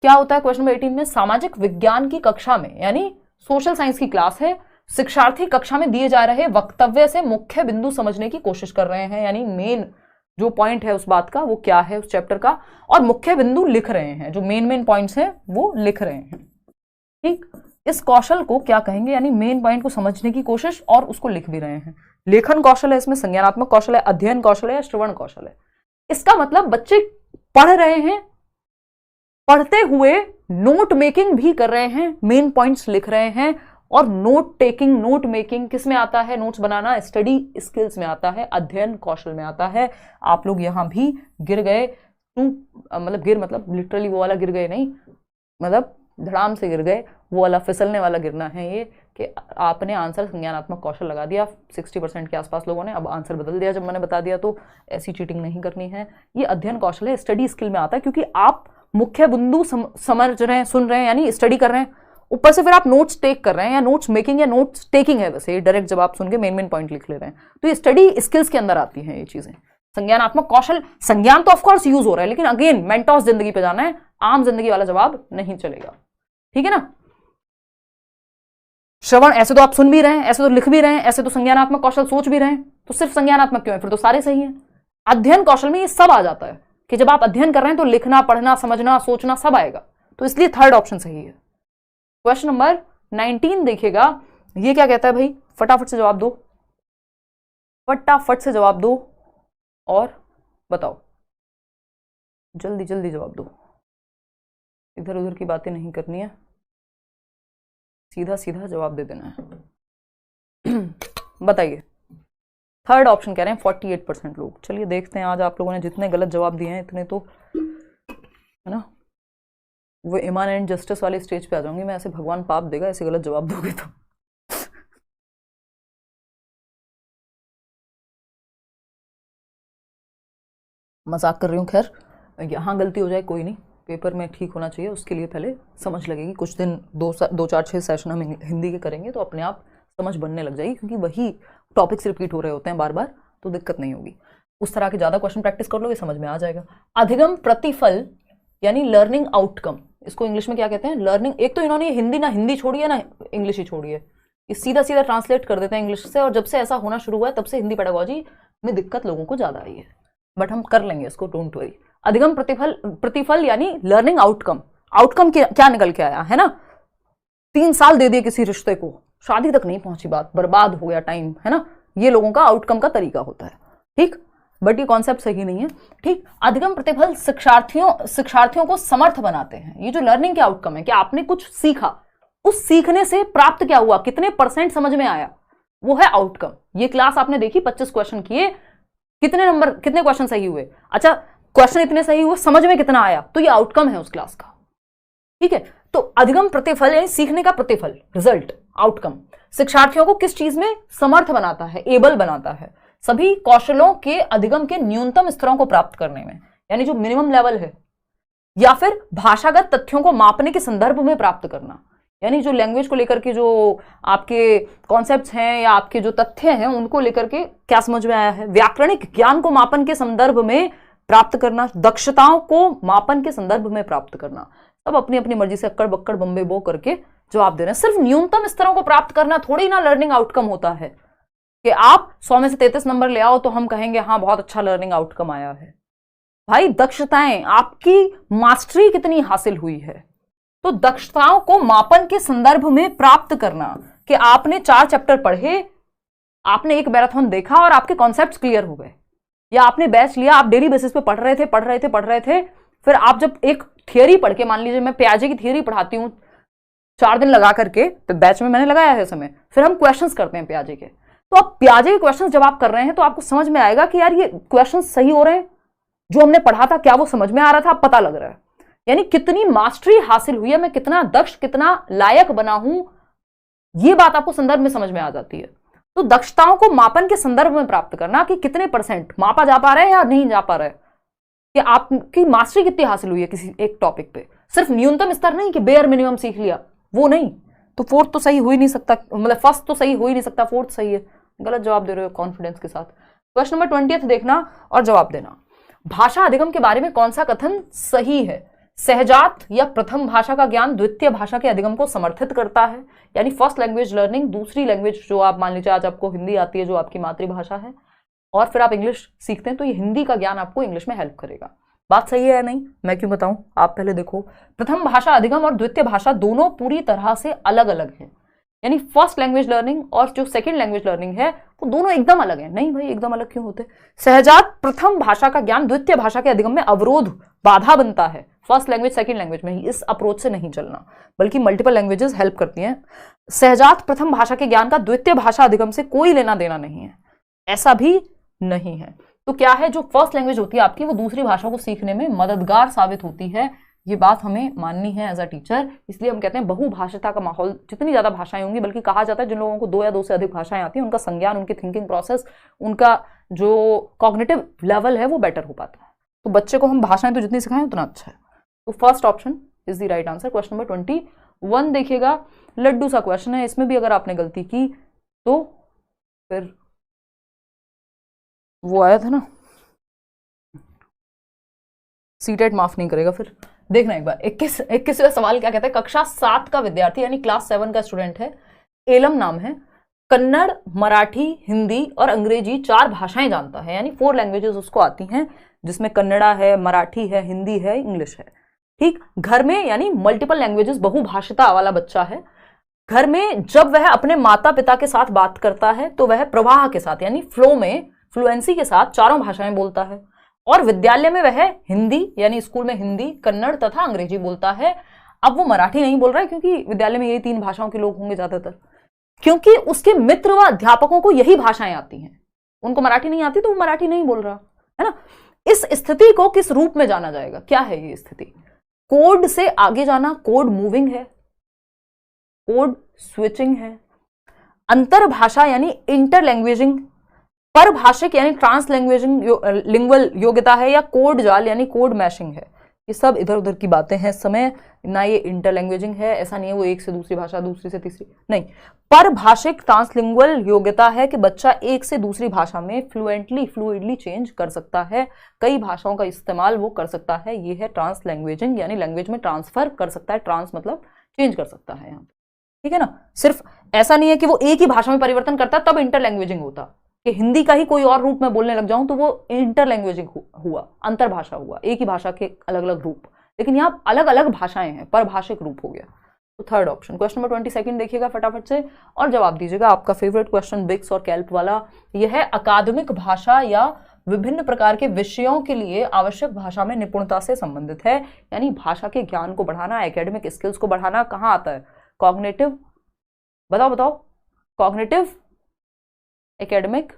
क्या होता है क्वेश्चन नंबर 18 में? सामाजिक विज्ञान की कक्षा में, यानी सोशल साइंस की क्लास है, शिक्षार्थी कक्षा में दिए जा रहे वक्तव्य से मुख्य बिंदु समझने की कोशिश कर रहे हैं, यानी मेन जो पॉइंट है उस बात का वो क्या है उस चैप्टर का, और मुख्य बिंदु लिख रहे हैं, जो मेन पॉइंट्स हैं वो लिख रहे हैं। ठीक, इस कौशल को क्या कहेंगे? यानी मेन पॉइंट को समझने की कोशिश और उसको लिख भी रहे हैं। लेखन कौशल है, इसमें संज्ञानात्मक कौशल है, अध्ययन कौशल है या श्रवण कौशल है। इसका मतलब बच्चे पढ़ रहे हैं, पढ़ते हुए नोट मेकिंग भी कर रहे हैं, मेन पॉइंट्स लिख रहे हैं। और नोट मेकिंग किस में आता है? नोट्स बनाना स्टडी स्किल्स में आता है, अध्ययन कौशल में आता है। आप लोग यहां भी गिर गए, मतलब लिटरली वो वाला गिर गए नहीं, मतलब धड़ाम से गिर गए, वो वाला फिसलने वाला गिरना है ये, कि आपने आंसर संज्ञानात्मक कौशल लगा दिया 60% के आसपास लोगों ने, अब आंसर बदल दिया जब मैंने बता दिया। तो ऐसी चीटिंग नहीं करनी है। ये अध्ययन कौशल है, स्टडी स्किल में आता है, क्योंकि आप मुख्य बिंदु समझ रहे हैं, सुन रहे हैं, यानी स्टडी कर रहे हैं, ऊपर से फिर आप नोट्स टेक कर रहे हैं, या नोट्स मेकिंग या नोट्स टेकिंग है वैसे डायरेक्ट, जब आप सुन के मेन पॉइंट लिख ले रहे हैं। तो ये स्टडी स्किल्स के अंदर आती हैं ये चीजें। संज्ञानात्मक कौशल, संज्ञान तो ऑफकोर्स यूज हो रहा है, लेकिन अगेन मेंटोस जिंदगी पे जाना है, आम जिंदगी वाला जवाब नहीं चलेगा। ठीक है ना। श्रवण, ऐसे तो आप सुन भी रहे हैं, ऐसे तो लिख भी रहे हैं, ऐसे तो संज्ञानात्मक कौशल सोच भी रहे हैं, तो सिर्फ संज्ञानात्मक क्यों है? फिर तो सारे सही हैं। अध्ययन कौशल में ये सब आ जाता है कि जब आप अध्ययन कर रहे हैं तो लिखना, पढ़ना, समझना, सोचना सब आएगा, तो इसलिए थर्ड ऑप्शन सही है। क्वेश्चन नंबर 19 देखिएगा, ये क्या कहता है भाई? फटाफट से जवाब दो, फटाफट से जवाब दो और बताओ, जल्दी जल्दी जवाब दो, इधर उधर की बातें नहीं करनी है, सीधा सीधा जवाब दे देना है। बताइए। थर्ड ऑप्शन कह रहे हैं 48% लोग। चलिए देखते हैं आज आप लोगों ने जितने गलत जवाब दिए हैं इतने तो, है ना, वो ईमान एंड जस्टिस वाली स्टेज पे आ जाऊंगी मैं, ऐसे भगवान पाप देगा ऐसे गलत जवाब दोगे तो। मजाक कर रही हूँ। खैर, यहाँ गलती हो जाए कोई नहीं, पेपर में ठीक होना चाहिए, उसके लिए पहले समझ लगेगी। कुछ दिन 2-4-6 सेशन हम हिंदी के करेंगे तो अपने आप समझ बनने लग जाएगी, क्योंकि वही टॉपिक्स रिपीट हो रहे होते हैं बार बार, तो दिक्कत नहीं होगी। उस तरह के ज़्यादा क्वेश्चन प्रैक्टिस कर लोगे समझ में आ जाएगा। अधिगम प्रतिफल यानी लर्निंग आउटकम, इसको इंग्लिश में क्या कहते हैं? लर्निंग। एक तो इन्होंने हिंदी ना हिंदी छोड़ी है ना इंग्लिश ही छोड़ी है, ये सीधा सीधा ट्रांसलेट कर देते हैं इंग्लिश से, और जब से ऐसा होना शुरू हुआ है तब से हिंदी पेडागोजी में दिक्कत लोगों को ज़्यादा आई है, बट हम कर लेंगे इसको, डोंट वरी। अधिगम प्रतिफल यानी लर्निंग आउटकम। आउटकम क्या निकल के आया है ना? 3 साल दे दिए किसी रिश्ते को, शादी तक नहीं पहुंची बात, बर्बाद हो गया टाइम, है ना, ये लोगों का आउटकम का तरीका होता है। ठीक, बट ये कॉन्सेप्ट सही नहीं है। ठीक, अधिगम प्रतिफल शिक्षार्थियों को समर्थ बनाते हैं। ये जो लर्निंग के आउटकम है कि आपने कुछ सीखा, उस सीखने से प्राप्त क्या हुआ, कितने % समझ में आया, वो है आउटकम। ये क्लास आपने देखी, 25 क्वेश्चन किए, कितने क्वेश्चन सही हुए? अच्छा, क्वेश्चन इतने सही हुए, समझ में कितना आया, तो ये आउटकम है उस क्लास का। ठीक है, तो अधिगम प्रतिफल यानी सीखने का प्रतिफल, रिजल्ट, आउटकम, शिक्षार्थियों को किस चीज में समर्थ बनाता है, एबल बनाता है, सभी कौशलों के अधिगम के न्यूनतम स्तरों को प्राप्त करने में, यानी जो मिनिमम लेवल है, या फिर भाषागत तथ्यों को मापने के संदर्भ में प्राप्त करना, यानी जो लैंग्वेज को लेकर के जो आपके कॉन्सेप्ट्स हैं या आपके जो तथ्य हैं उनको लेकर के क्या समझ में आया है, व्याकरणिक ज्ञान को मापन के संदर्भ में प्राप्त करना, दक्षताओं को मापन के संदर्भ में प्राप्त करना। सब अपनी अपनी मर्जी से अक्कड़ बक्कड़ बम्बे बो करके जवाब दे रहे हैं। सिर्फ न्यूनतम स्तरों को प्राप्त करना थोड़ी ना लर्निंग आउटकम होता है कि आप 100 में से 33 नंबर ले आओ तो हम कहेंगे हाँ बहुत अच्छा लर्निंग आउटकम आया है। भाई दक्षताएं, आपकी मास्टरी कितनी हासिल हुई है। तो दक्षताओं को मापन के संदर्भ में प्राप्त करना कि आपने 4 चैप्टर पढ़े, आपने एक मैराथन देखा और आपके कॉन्सेप्ट्स क्लियर हो गए, या आपने बैच लिया, आप डेली बेसिस पे पढ़ रहे थे, फिर आप जब एक थियरी पढ़ के, मान लीजिए मैं पियाजे की थियरी पढ़ाती हूँ 4 दिन लगा करके, तो बैच में मैंने लगाया है समय, फिर हम क्वेश्चंस करते हैं पियाजे के, तो अब पियाजे के क्वेश्चंस जब आप कर रहे हैं तो आपको समझ में आएगा कि यार ये क्वेश्चंस सही हो रहे हैं, जो हमने पढ़ा था क्या वो समझ में आ रहा था, अब पता लग रहा है। यानी कितनी मास्टरी हासिल हुई है, मैं कितना दक्ष, कितना लायक बना हूं, ये बात आपको संदर्भ में समझ में आ जाती है। तो दक्षताओं को मापन के संदर्भ में प्राप्त करना कि कितने % मापा जा पा रहा है या नहीं जा पा रहा है, कि आपकी मास्टरी कितनी हासिल हुई है किसी एक टॉपिक पे। सिर्फ न्यूनतम स्तर नहीं कि बेयर मिनिमम सीख लिया, वो नहीं, तो 4th तो सही हो ही नहीं सकता, मतलब 1st तो सही हो ही नहीं सकता, 4th सही है। गलत जवाब दे रहे हो कॉन्फिडेंस के साथ। क्वेश्चन नंबर 20 देखना और जवाब देना। भाषा अधिगम के बारे में कौन सा कथन सही है? सहजात या प्रथम भाषा का ज्ञान द्वितीय भाषा के अधिगम को समर्थित करता है, यानी फर्स्ट लैंग्वेज लर्निंग, दूसरी लैंग्वेज जो आप मान लीजिए आज आपको हिंदी आती है जो आपकी मातृभाषा है, और फिर आप इंग्लिश सीखते हैं तो ये हिंदी का ज्ञान आपको इंग्लिश में हेल्प करेगा। बात सही है या नहीं, मैं क्यों बताऊं, आप पहले देखो। प्रथम भाषा अधिगम और द्वितीय भाषा दोनों पूरी तरह से अलग अलग हैं, यानी फर्स्ट लैंग्वेज लर्निंग और जो सेकंड लैंग्वेज लर्निंग है वो दोनों एकदम अलग है। नहीं भाई, एकदम अलग क्यों होते? सहजात प्रथम भाषा का ज्ञान द्वितीय भाषा के अधिगम में अवरोध, बाधा बनता है, फर्स्ट लैंग्वेज सेकंड लैंग्वेज में ही। इस अप्रोच से नहीं चलना, बल्कि मल्टीपल लैंग्वेजेस हेल्प करती हैं। सहजात प्रथम भाषा के ज्ञान का द्वितीय भाषा अधिगम से कोई लेना देना नहीं है, ऐसा भी नहीं है। तो क्या है, जो फर्स्ट लैंग्वेज होती है आपकी वो दूसरी भाषा को सीखने में मददगार साबित होती है, ये बात हमें माननी है एज अ टीचर। इसलिए हम कहते हैं बहुभाषिता का माहौल, जितनी ज्यादा भाषाएं होंगी, बल्कि कहा जाता है जिन लोगों को 2 या 2 से अधिक भाषाएं आती हैं उनका संज्ञान, उनकी थिंकिंग प्रोसेस, उनका जो कॉग्निटिव लेवल है वो बेटर हो पाता है। तो बच्चे को हम भाषाएं तो जितनी सिखाएं उतना अच्छा है। तो first option is the right answer. Question number 21 देखिएगा, लड्डू सा क्वेश्चन है, इसमें भी अगर आपने गलती की तो फिर वो आया था ना, सीटेट माफ नहीं करेगा। फिर देखना एक बार 21वां सवाल क्या कहता है। कक्षा 7 का विद्यार्थी यानी क्लास 7 का स्टूडेंट है, एलम नाम है, कन्नड़, मराठी, हिंदी और अंग्रेजी 4 भाषाएं जानता है, यानी 4 लैंग्वेजेस उसको आती हैं, जिसमें कन्नड़ा है, मराठी है, हिंदी है, इंग्लिश है। ठीक, घर में यानी मल्टीपल लैंग्वेजेस, बहुभाषिता वाला बच्चा है। घर में जब वह अपने माता पिता के साथ बात करता है तो वह प्रवाह के साथ यानी फ्लो में, फ्लुएंसी के साथ 4 भाषाएं बोलता है, और विद्यालय में वह हिंदी यानी स्कूल में हिंदी, कन्नड़ तथा अंग्रेजी बोलता है। अब वो मराठी नहीं बोल रहा है क्योंकि विद्यालय में यही 3 भाषाओं के लोग होंगे ज्यादातर, क्योंकि उसके मित्र व अध्यापकों को यही भाषाएं आती हैं, उनको मराठी नहीं आती तो वो मराठी नहीं बोल रहा है ना। इस स्थिति को किस रूप में जाना जाएगा? क्या है ये स्थिति? कोड से आगे जाना, कोड मूविंग है, कोड स्विचिंग है, अंतरभाषा यानी इंटर लैंग्वेजिंग, परभाषिक यानी ट्रांस लैंग्वेजिंग लिंगुअल योग्यता है, या कोड जाल यानी कोड मैशिंग है। ये सब इधर उधर की बातें हैं इस समय, ना ये इंटर लैंग्वेजिंग है, ऐसा नहीं है वो एक से दूसरी भाषा, दूसरी से तीसरी, नहीं। परभाषिक ट्रांसलिंगुअल योग्यता है कि बच्चा एक से दूसरी भाषा में फ्लुइडली चेंज कर सकता है, कई भाषाओं का इस्तेमाल वो कर सकता है, ये है ट्रांस लैंग्वेजिंग, यानी लैंग्वेज में ट्रांसफर कर सकता है, ट्रांस मतलब चेंज कर सकता है यहाँ पे, ठीक है ना। सिर्फ ऐसा नहीं है कि वो एक ही भाषा में परिवर्तन करता तब इंटर लैंग्वेजिंग होता, कि हिंदी का ही कोई और रूप में बोलने लग जाऊं तो वो इंटर लैंग्वेजिंग हुआ, अंतरभाषा हुआ, एक ही भाषा के अलग अलग रूप। लेकिन यहाँ अलग अलग भाषाएं हैं, परभाषिक रूप हो गया। तो थर्ड ऑप्शन। क्वेश्चन नंबर 22 देखिएगा फटाफट से और जवाब दीजिएगा। आपका फेवरेट क्वेश्चन बिक्स और कैल्प वाला, यह है अकादमिक भाषा या विभिन्न प्रकार के विषयों के लिए आवश्यक भाषा में निपुणता से संबंधित है, यानी भाषा के ज्ञान को बढ़ाना, एकेडमिक स्किल्स को बढ़ाना। कहाँ आता है? कॉग्निटिव, बताओ, कॉग्निटिव, एकेडमिक,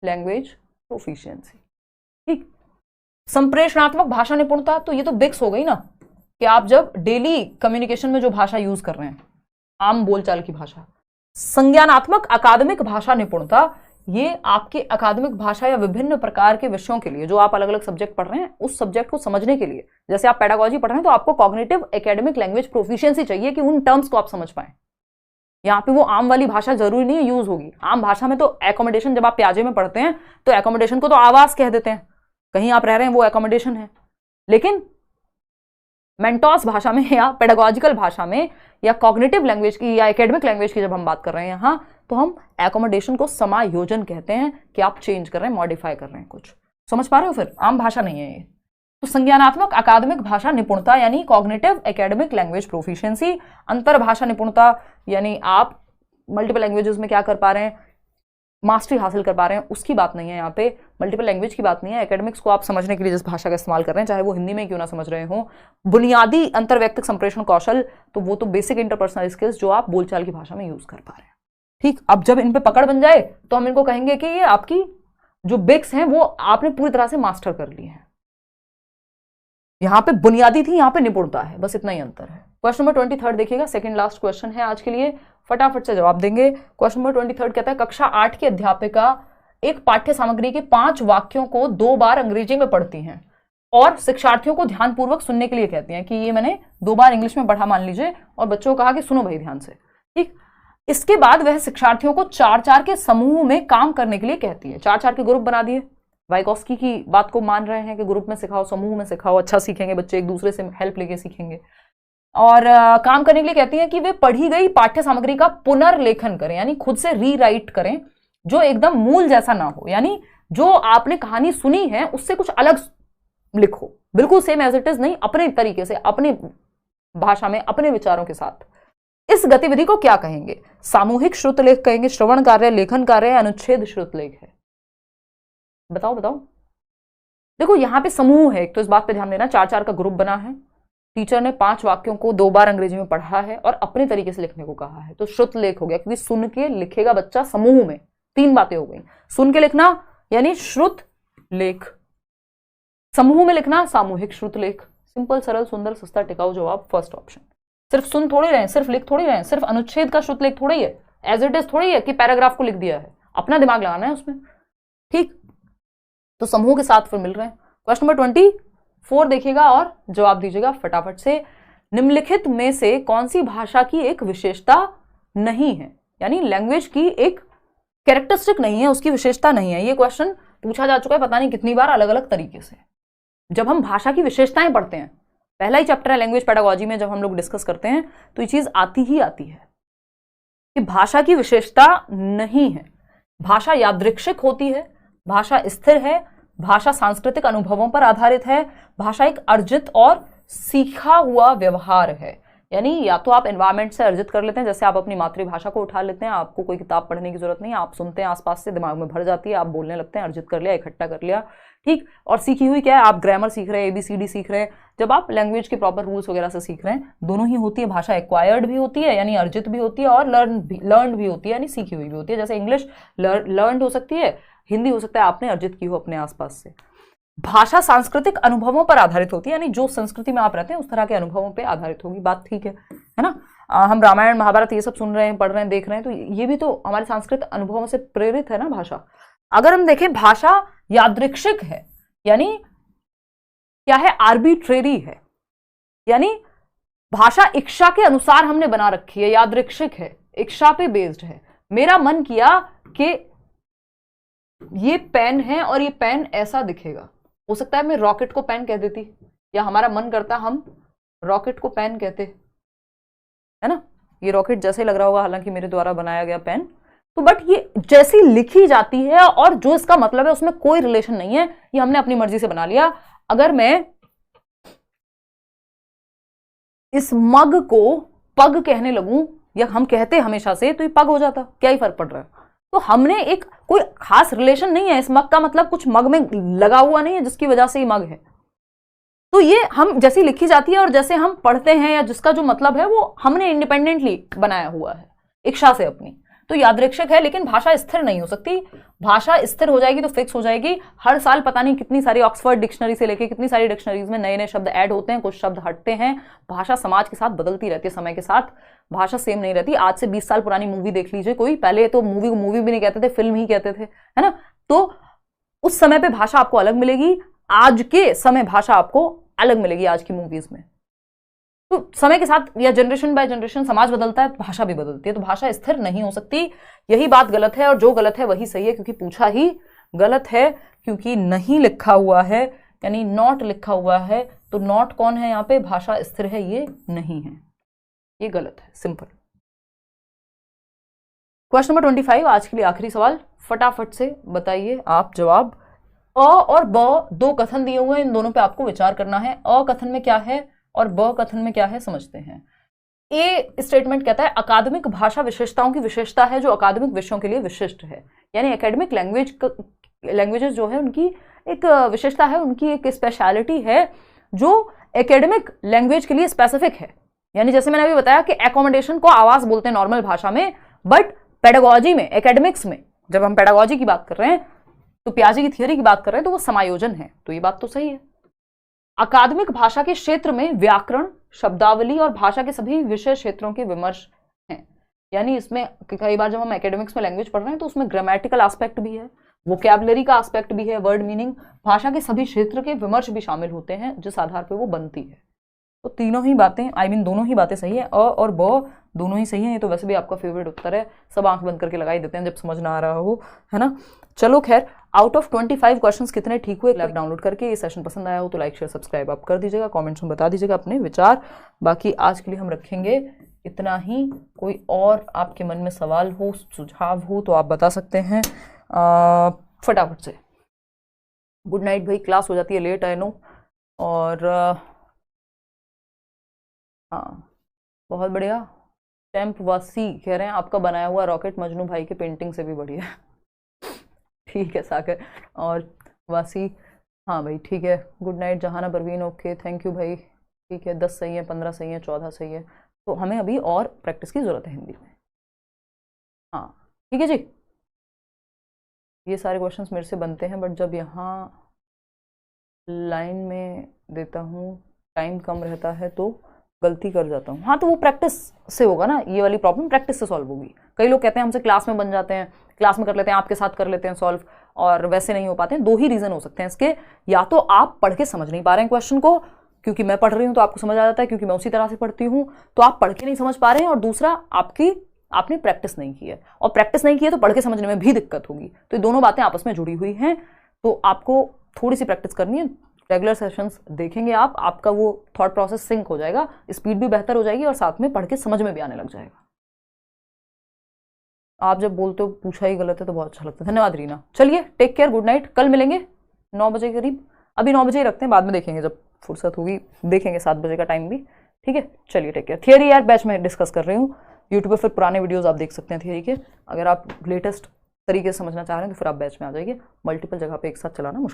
लैंग्वेज प्रोफिशिएंसी। ठीक, संप्रेषणात्मक भाषा निपुणता, तो ये तो बिक्स हो गई ना, कि आप जब डेली कम्युनिकेशन में जो भाषा यूज कर रहे हैं, आम बोलचाल की भाषा। संज्ञानात्मक अकादमिक भाषा निपुणता, ये आपके अकादमिक भाषा या विभिन्न प्रकार के विषयों के लिए, जो आप अलग अलग सब्जेक्ट पढ़ रहे हैं, उस सब्जेक्ट को समझने के लिए। जैसे आप पेडागोजी पढ़ रहे हैं तो आपको कॉग्निटिव एकेडमिक लैंग्वेज प्रोफिशिएंसी चाहिए कि उन टर्म्स को आप समझ पाए। यहाँ पे वो आम वाली भाषा जरूरी नहीं है यूज होगी। आम भाषा में तो एकोमोडेशन, जब आप प्याजे में पढ़ते हैं तो एकोमोडेशन को तो आवास कह देते हैं, कहीं आप रह रहे हैं वो एकोमोडेशन है। लेकिन मेंटोस भाषा में या पेडागोजिकल भाषा में या कॉग्निटिव लैंग्वेज की या एकेडमिक लैंग्वेज की जब हम बात कर रहे हैं यहाँ, तो हम एकोमोडेशन को समायोजन कहते हैं कि आप चेंज कर रहे हैं, मॉडिफाई कर रहे हैं कुछ। समझ पा रहे हो? फिर आम भाषा नहीं है ये। तो संज्ञानात्मक अकादमिक भाषा निपुणता यानी कॉग्निटिव एकेडमिक लैंग्वेज प्रोफिशिएंसी, अंतर भाषा निपुणता यानी आप मल्टीपल लैंग्वेजेस में क्या कर पा रहे हैं, मास्टरी हासिल कर पा रहे हैं, उसकी बात नहीं है यहाँ पे। मल्टीपल लैंग्वेज की बात नहीं है। एकेडमिक्स को आप समझने के लिए जिस भाषा का इस्तेमाल कर रहे हैं, चाहे वो हिंदी में क्यों ना समझ रहे हो, बुनियादी अंतर्वैयक्तिक संप्रेषण कौशल, तो वो तो बेसिक इंटरपर्सनल स्किल्स जो आप बोलचाल की भाषा में यूज कर पा रहे हैं। ठीक, अब जब इन पे पकड़ बन जाए तो हम इनको कहेंगे कि ये आपकी जो बिक्स हैं वो आपने पूरी तरह से मास्टर कर लिए हैं। यहां पे बुनियादी थी, यहां पे निपुणता है, बस इतना ही अंतर है। क्वेश्चन नंबर 23 देखिएगा, सेकंड लास्ट क्वेश्चन है आज के लिए, फटाफट से जवाब देंगे। क्वेश्चन नंबर 23 कहता है कक्षा 8 की अध्यापिका एक पाठ्य सामग्री के 5 वाक्यों को 2 बार अंग्रेजी में पढ़ती हैं और शिक्षार्थियों को ध्यानपूर्वक सुनने के लिए कहती हैं कि ये मैंने 2 बार इंग्लिश में पढ़ा मान लीजिए, और बच्चों को कहा कि सुनो भाई ध्यान से। ठीक, इसके बाद वह शिक्षार्थियों को 4-4 के समूह में काम करने के लिए कहती है। 4-4 के ग्रुप बना दिए, वाइगोस्की की बात को मान रहे हैं कि ग्रुप में सिखाओ, समूह में सिखाओ, अच्छा सीखेंगे बच्चे, एक दूसरे से हेल्प लेके सीखेंगे। और काम करने के लिए कहती हैं कि वे पढ़ी गई पाठ्य सामग्री का पुनर्लेखन करें, यानी खुद से रीराइट करें, जो एकदम मूल जैसा ना हो, यानी जो आपने कहानी सुनी है उससे कुछ अलग लिखो, बिल्कुल सेम एज इट इज नहीं, अपने तरीके से, अपनी भाषा में, अपने विचारों के साथ। इस गतिविधि को क्या कहेंगे? सामूहिक श्रुतलेख कहेंगे, श्रवण कार्य, लेखन कार्य, अनुच्छेद श्रुतलेख है? बताओ बताओ। देखो यहां पे समूह है, एक तो इस बात पे ध्यान देना, 4-4 का ग्रुप बना है, टीचर ने 5 वाक्यों को 2 बार अंग्रेजी में पढ़ा है और अपने तरीके से लिखने को कहा है, तो श्रुतलेख हो गया, क्योंकि सुन के लिखेगा बच्चा समूह में। 3 बातें हो गई, सुन के लिखना यानी श्रुत लेख, समूह में लिखना सामूहिक श्रुतलेख। सिंपल, सरल, सुंदर, सस्ता, टिकाऊ जवाब फर्स्ट ऑप्शन। सिर्फ सुन थोड़ी रहे, सिर्फ लिख थोड़ी रहे, सिर्फ अनुच्छेद का श्रुतलेख थोड़ी है, एज इट इज थोड़ी है कि पैराग्राफ को लिख दिया है, अपना दिमाग लगाना है उसमें। ठीक, तो समूह के साथ फिर मिल रहे हैं। क्वेश्चन नंबर 24 देखिएगा और जवाब दीजिएगा फटाफट से। निम्नलिखित में से कौन सी भाषा की एक विशेषता नहीं है, यानी लैंग्वेज की एक कैरेक्टरिस्टिक नहीं है, उसकी विशेषता नहीं है। ये क्वेश्चन पूछा जा चुका है पता नहीं कितनी बार अलग अलग तरीके से। जब हम भाषा की विशेषताएं पढ़ते हैं, पहला ही चैप्टर है लैंग्वेज पेडागोजी में, जब हम लोग डिस्कस करते हैं तो ये चीज आती ही आती है कि भाषा की विशेषता नहीं है, भाषा यादृच्छिक होती है, भाषा स्थिर है, भाषा सांस्कृतिक अनुभवों पर आधारित है, भाषा एक अर्जित और सीखा हुआ व्यवहार है। यानी या तो आप एनवायरमेंट से अर्जित कर लेते हैं, जैसे आप अपनी मातृभाषा को उठा लेते हैं, आपको कोई किताब पढ़ने की जरूरत नहीं, आप सुनते हैं आसपास से, दिमाग में भर जाती है, आप बोलने लगते हैं, अर्जित कर लिया, इकट्ठा कर लिया। ठीक, और सीखी हुई क्या है? आप ग्रामर सीख रहे हैं, ABCD सीख रहे हैं। जब आप लैंग्वेज के प्रॉपर रूल्स वगैरह से सीख रहे हैं, दोनों ही होती है। भाषा एक्वायर्ड भी होती है यानी अर्जित भी होती है, और लर्न भी होती है यानी सीखी हुई भी होती है। जैसे इंग्लिश लर्न हो सकती है, हिंदी हो सकता है आपने अर्जित की हो अपने आसपास से। भाषा सांस्कृतिक अनुभवों पर आधारित होती है, यानी जो संस्कृति में आप रहते हैं उस तरह के अनुभवों पर आधारित होगी। बात ठीक है ना? हम रामायण महाभारत ये सब सुन रहे हैं, पढ़ रहे हैं, देख रहे हैं, तो ये भी तो हमारे सांस्कृतिक अनुभवों से प्रेरित है ना भाषा। अगर हम देखें भाषा यादृच्छिक है, यानी क्या है? आर्बिट्रेरी है, यानी भाषा इच्छा के अनुसार हमने बना रखी है, यादृच्छिक है, इच्छा पे बेस्ड है। मेरा मन किया कि ये पेन है और ये पेन ऐसा दिखेगा, हो सकता है मैं रॉकेट को पेन कह देती, या हमारा मन करता हम रॉकेट को पेन कहते, है ना? ये रॉकेट जैसे लग रहा होगा, हालांकि मेरे द्वारा बनाया गया पेन, तो बट ये जैसी लिखी जाती है और जो इसका मतलब है उसमें कोई रिलेशन नहीं है, ये हमने अपनी मर्जी से बना लिया। अगर मैं इस मग को पग कहने लगूं, या हम कहते हमेशा से, तो ये पग हो जाता, क्या ही फर्क पड़ रहा है? तो हमने एक कोई खास रिलेशन नहीं है, इस मग का मतलब कुछ मग में लगा हुआ नहीं है जिसकी वजह से ये मग है। तो ये हम जैसी लिखी जाती है और जैसे हम पढ़ते हैं, या जिसका जो मतलब है वो हमने इंडिपेंडेंटली बनाया हुआ है इच्छा से अपनी, तो यादृच्छिक है। लेकिन भाषा स्थिर नहीं हो सकती। भाषा स्थिर हो जाएगी तो फिक्स हो जाएगी। हर साल पता नहीं कितनी सारी ऑक्सफोर्ड डिक्शनरी से लेके कितनी सारी डिक्शनरीज में नए नए शब्द ऐड होते हैं, कुछ शब्द हटते हैं। भाषा समाज के साथ बदलती रहती है, समय के साथ भाषा सेम नहीं रहती। आज से 20 साल पुरानी मूवी देख लीजिए कोई, पहले तो मूवी को मूवी भी नहीं कहते थे, फिल्म ही कहते थे, है ना? तो उस समय पे भाषा आपको अलग मिलेगी, आज के समय भाषा आपको अलग मिलेगी आज की मूवीज में। तो समय के साथ या जनरेशन बाय जनरेशन समाज बदलता है, भाषा भी बदलती है, तो भाषा स्थिर नहीं हो सकती। यही बात गलत है, और जो गलत है वही सही है, क्योंकि पूछा ही गलत है क्योंकि नहीं लिखा हुआ है यानी नॉट लिखा हुआ है, तो नॉट कौन है यहाँ पे, भाषा स्थिर है, ये नहीं है, ये गलत है, सिंपल। क्वेश्चन नंबर 25 आज के लिए आखिरी सवाल, फटाफट से बताइए आप जवाब। अ और ब दो कथन दिए हुए हैं, इन दोनों पे आपको विचार करना है। अ कथन में क्या है और ब कथन में क्या है समझते हैं। ए स्टेटमेंट कहता है अकादमिक भाषा विशेषताओं की विशेषता है जो अकादमिक विषयों के लिए विशिष्ट है, यानी एकेडमिक लैंग्वेजेस जो है उनकी एक विशेषता है, उनकी एक स्पेशलिटी है जो एकेडमिक लैंग्वेज के लिए स्पेसिफिक है। यानी जैसे मैंने अभी बताया कि एकोमोडेशन को आवास बोलते हैं नॉर्मल भाषा में, बट पेडागोजी में, एकेडमिक्स में जब हम पेडागोजी की बात कर रहे हैं तो पियाजे की थियरी की बात कर रहे हैं तो वो समायोजन है, तो ये बात तो सही है। अकादमिक भाषा के क्षेत्र में व्याकरण, शब्दावली और भाषा के सभी विषय क्षेत्रों के विमर्श हैं। यानी इसमें कई बार जब हम एकेडमिक्स में लैंग्वेज पढ़ रहे हैं तो उसमें ग्रामेटिकल एस्पेक्ट भी है, वोकैबुलरी का एस्पेक्ट भी है, वर्ड मीनिंग, भाषा के सभी क्षेत्र के विमर्श भी शामिल होते हैं जिस आधार पर वो बनती है। तो तीनों ही बातें दोनों ही बातें सही है, अ और ब दोनों ही सही है। ये तो वैसे भी आपका फेवरेट उत्तर है, सब आंख बंद करके लगाई देते हैं जब समझ ना आ रहा हो, है ना। चलो खैर, आउट ऑफ 25 क्वेश्चंस कितने ठीक हुए लैब डाउनलोड करके, ये सेशन पसंद आया हो तो लाइक शेयर सब्सक्राइब आप कर दीजिएगा, कमेंट्स में बता दीजिएगा अपने विचार। बाकी आज के लिए हम रखेंगे इतना ही। कोई और आपके मन में सवाल हो, सुझाव हो तो आप बता सकते हैं फटाफट से। गुड नाइट भाई, क्लास हो जाती है लेट, आई नो। और हाँ, बहुत बढ़िया। टेम्प वासी कह रहे हैं आपका बनाया हुआ रॉकेट मजनू भाई के पेंटिंग से भी बढ़िया। ठीक है सागर और वासी, हाँ भाई ठीक है। गुड नाइट जहाना परवीन, ओके थैंक यू भाई। ठीक है, 10 सही है, 15 सही है, 14 सही है, तो हमें अभी और प्रैक्टिस की ज़रूरत है हिंदी में। हाँ ठीक है जी, ये सारे क्वेश्चंस मेरे से बनते हैं, बट जब यहाँ लाइन में देता हूँ टाइम कम रहता है तो गलती कर जाता हूँ। हाँ तो वो प्रैक्टिस से होगा ना, ये वाली प्रॉब्लम प्रैक्टिस से सॉल्व होगी। कई लोग कहते हैं हमसे क्लास में बन जाते हैं, क्लास में कर लेते हैं, आपके साथ कर लेते हैं सॉल्व, और वैसे नहीं हो पाते हैं। दो ही रीज़न हो सकते हैं इसके, या तो आप पढ़ के समझ नहीं पा रहे हैं क्वेश्चन को, क्योंकि मैं पढ़ रही हूँ तो आपको समझ आ जाता है, क्योंकि मैं उसी तरह से पढ़ती हूँ तो आप पढ़ के नहीं समझ पा रहे हैं, और दूसरा आपने प्रैक्टिस नहीं की है, और प्रैक्टिस नहीं की है तो पढ़ के समझने में भी दिक्कत होगी। तो ये दोनों बातें आपस में जुड़ी हुई हैं, तो आपको थोड़ी सी प्रैक्टिस करनी है। रेगुलर सेशंस देखेंगे आप, आपका वो थॉट प्रोसेस सिंक हो जाएगा, स्पीड भी बेहतर हो जाएगी और साथ में पढ़ के समझ में भी आने लग जाएगा। आप जब बोलते हो पूछा ही गलत है तो बहुत अच्छा लगता है। धन्यवाद रीना। चलिए टेक केयर, गुड नाइट, कल मिलेंगे 9 बजे के करीब। अभी 9 बजे ही रखते हैं, बाद में देखेंगे जब फुर्सत होगी देखेंगे 7 बजे का टाइम भी, ठीक है। चलिए टेक केयर। थियरी यार बैच में डिस्कस कर रही हूँ, यूट्यूब पर फिर पुराने वीडियोज़ आप देख सकते हैं थियरी के। अगर आप लेटेस्ट तरीके से समझना चाह रहे हैं तो फिर आप बैच में आ जाइए, मल्टीपल जगह पर एक साथ चलाना मुश्किल।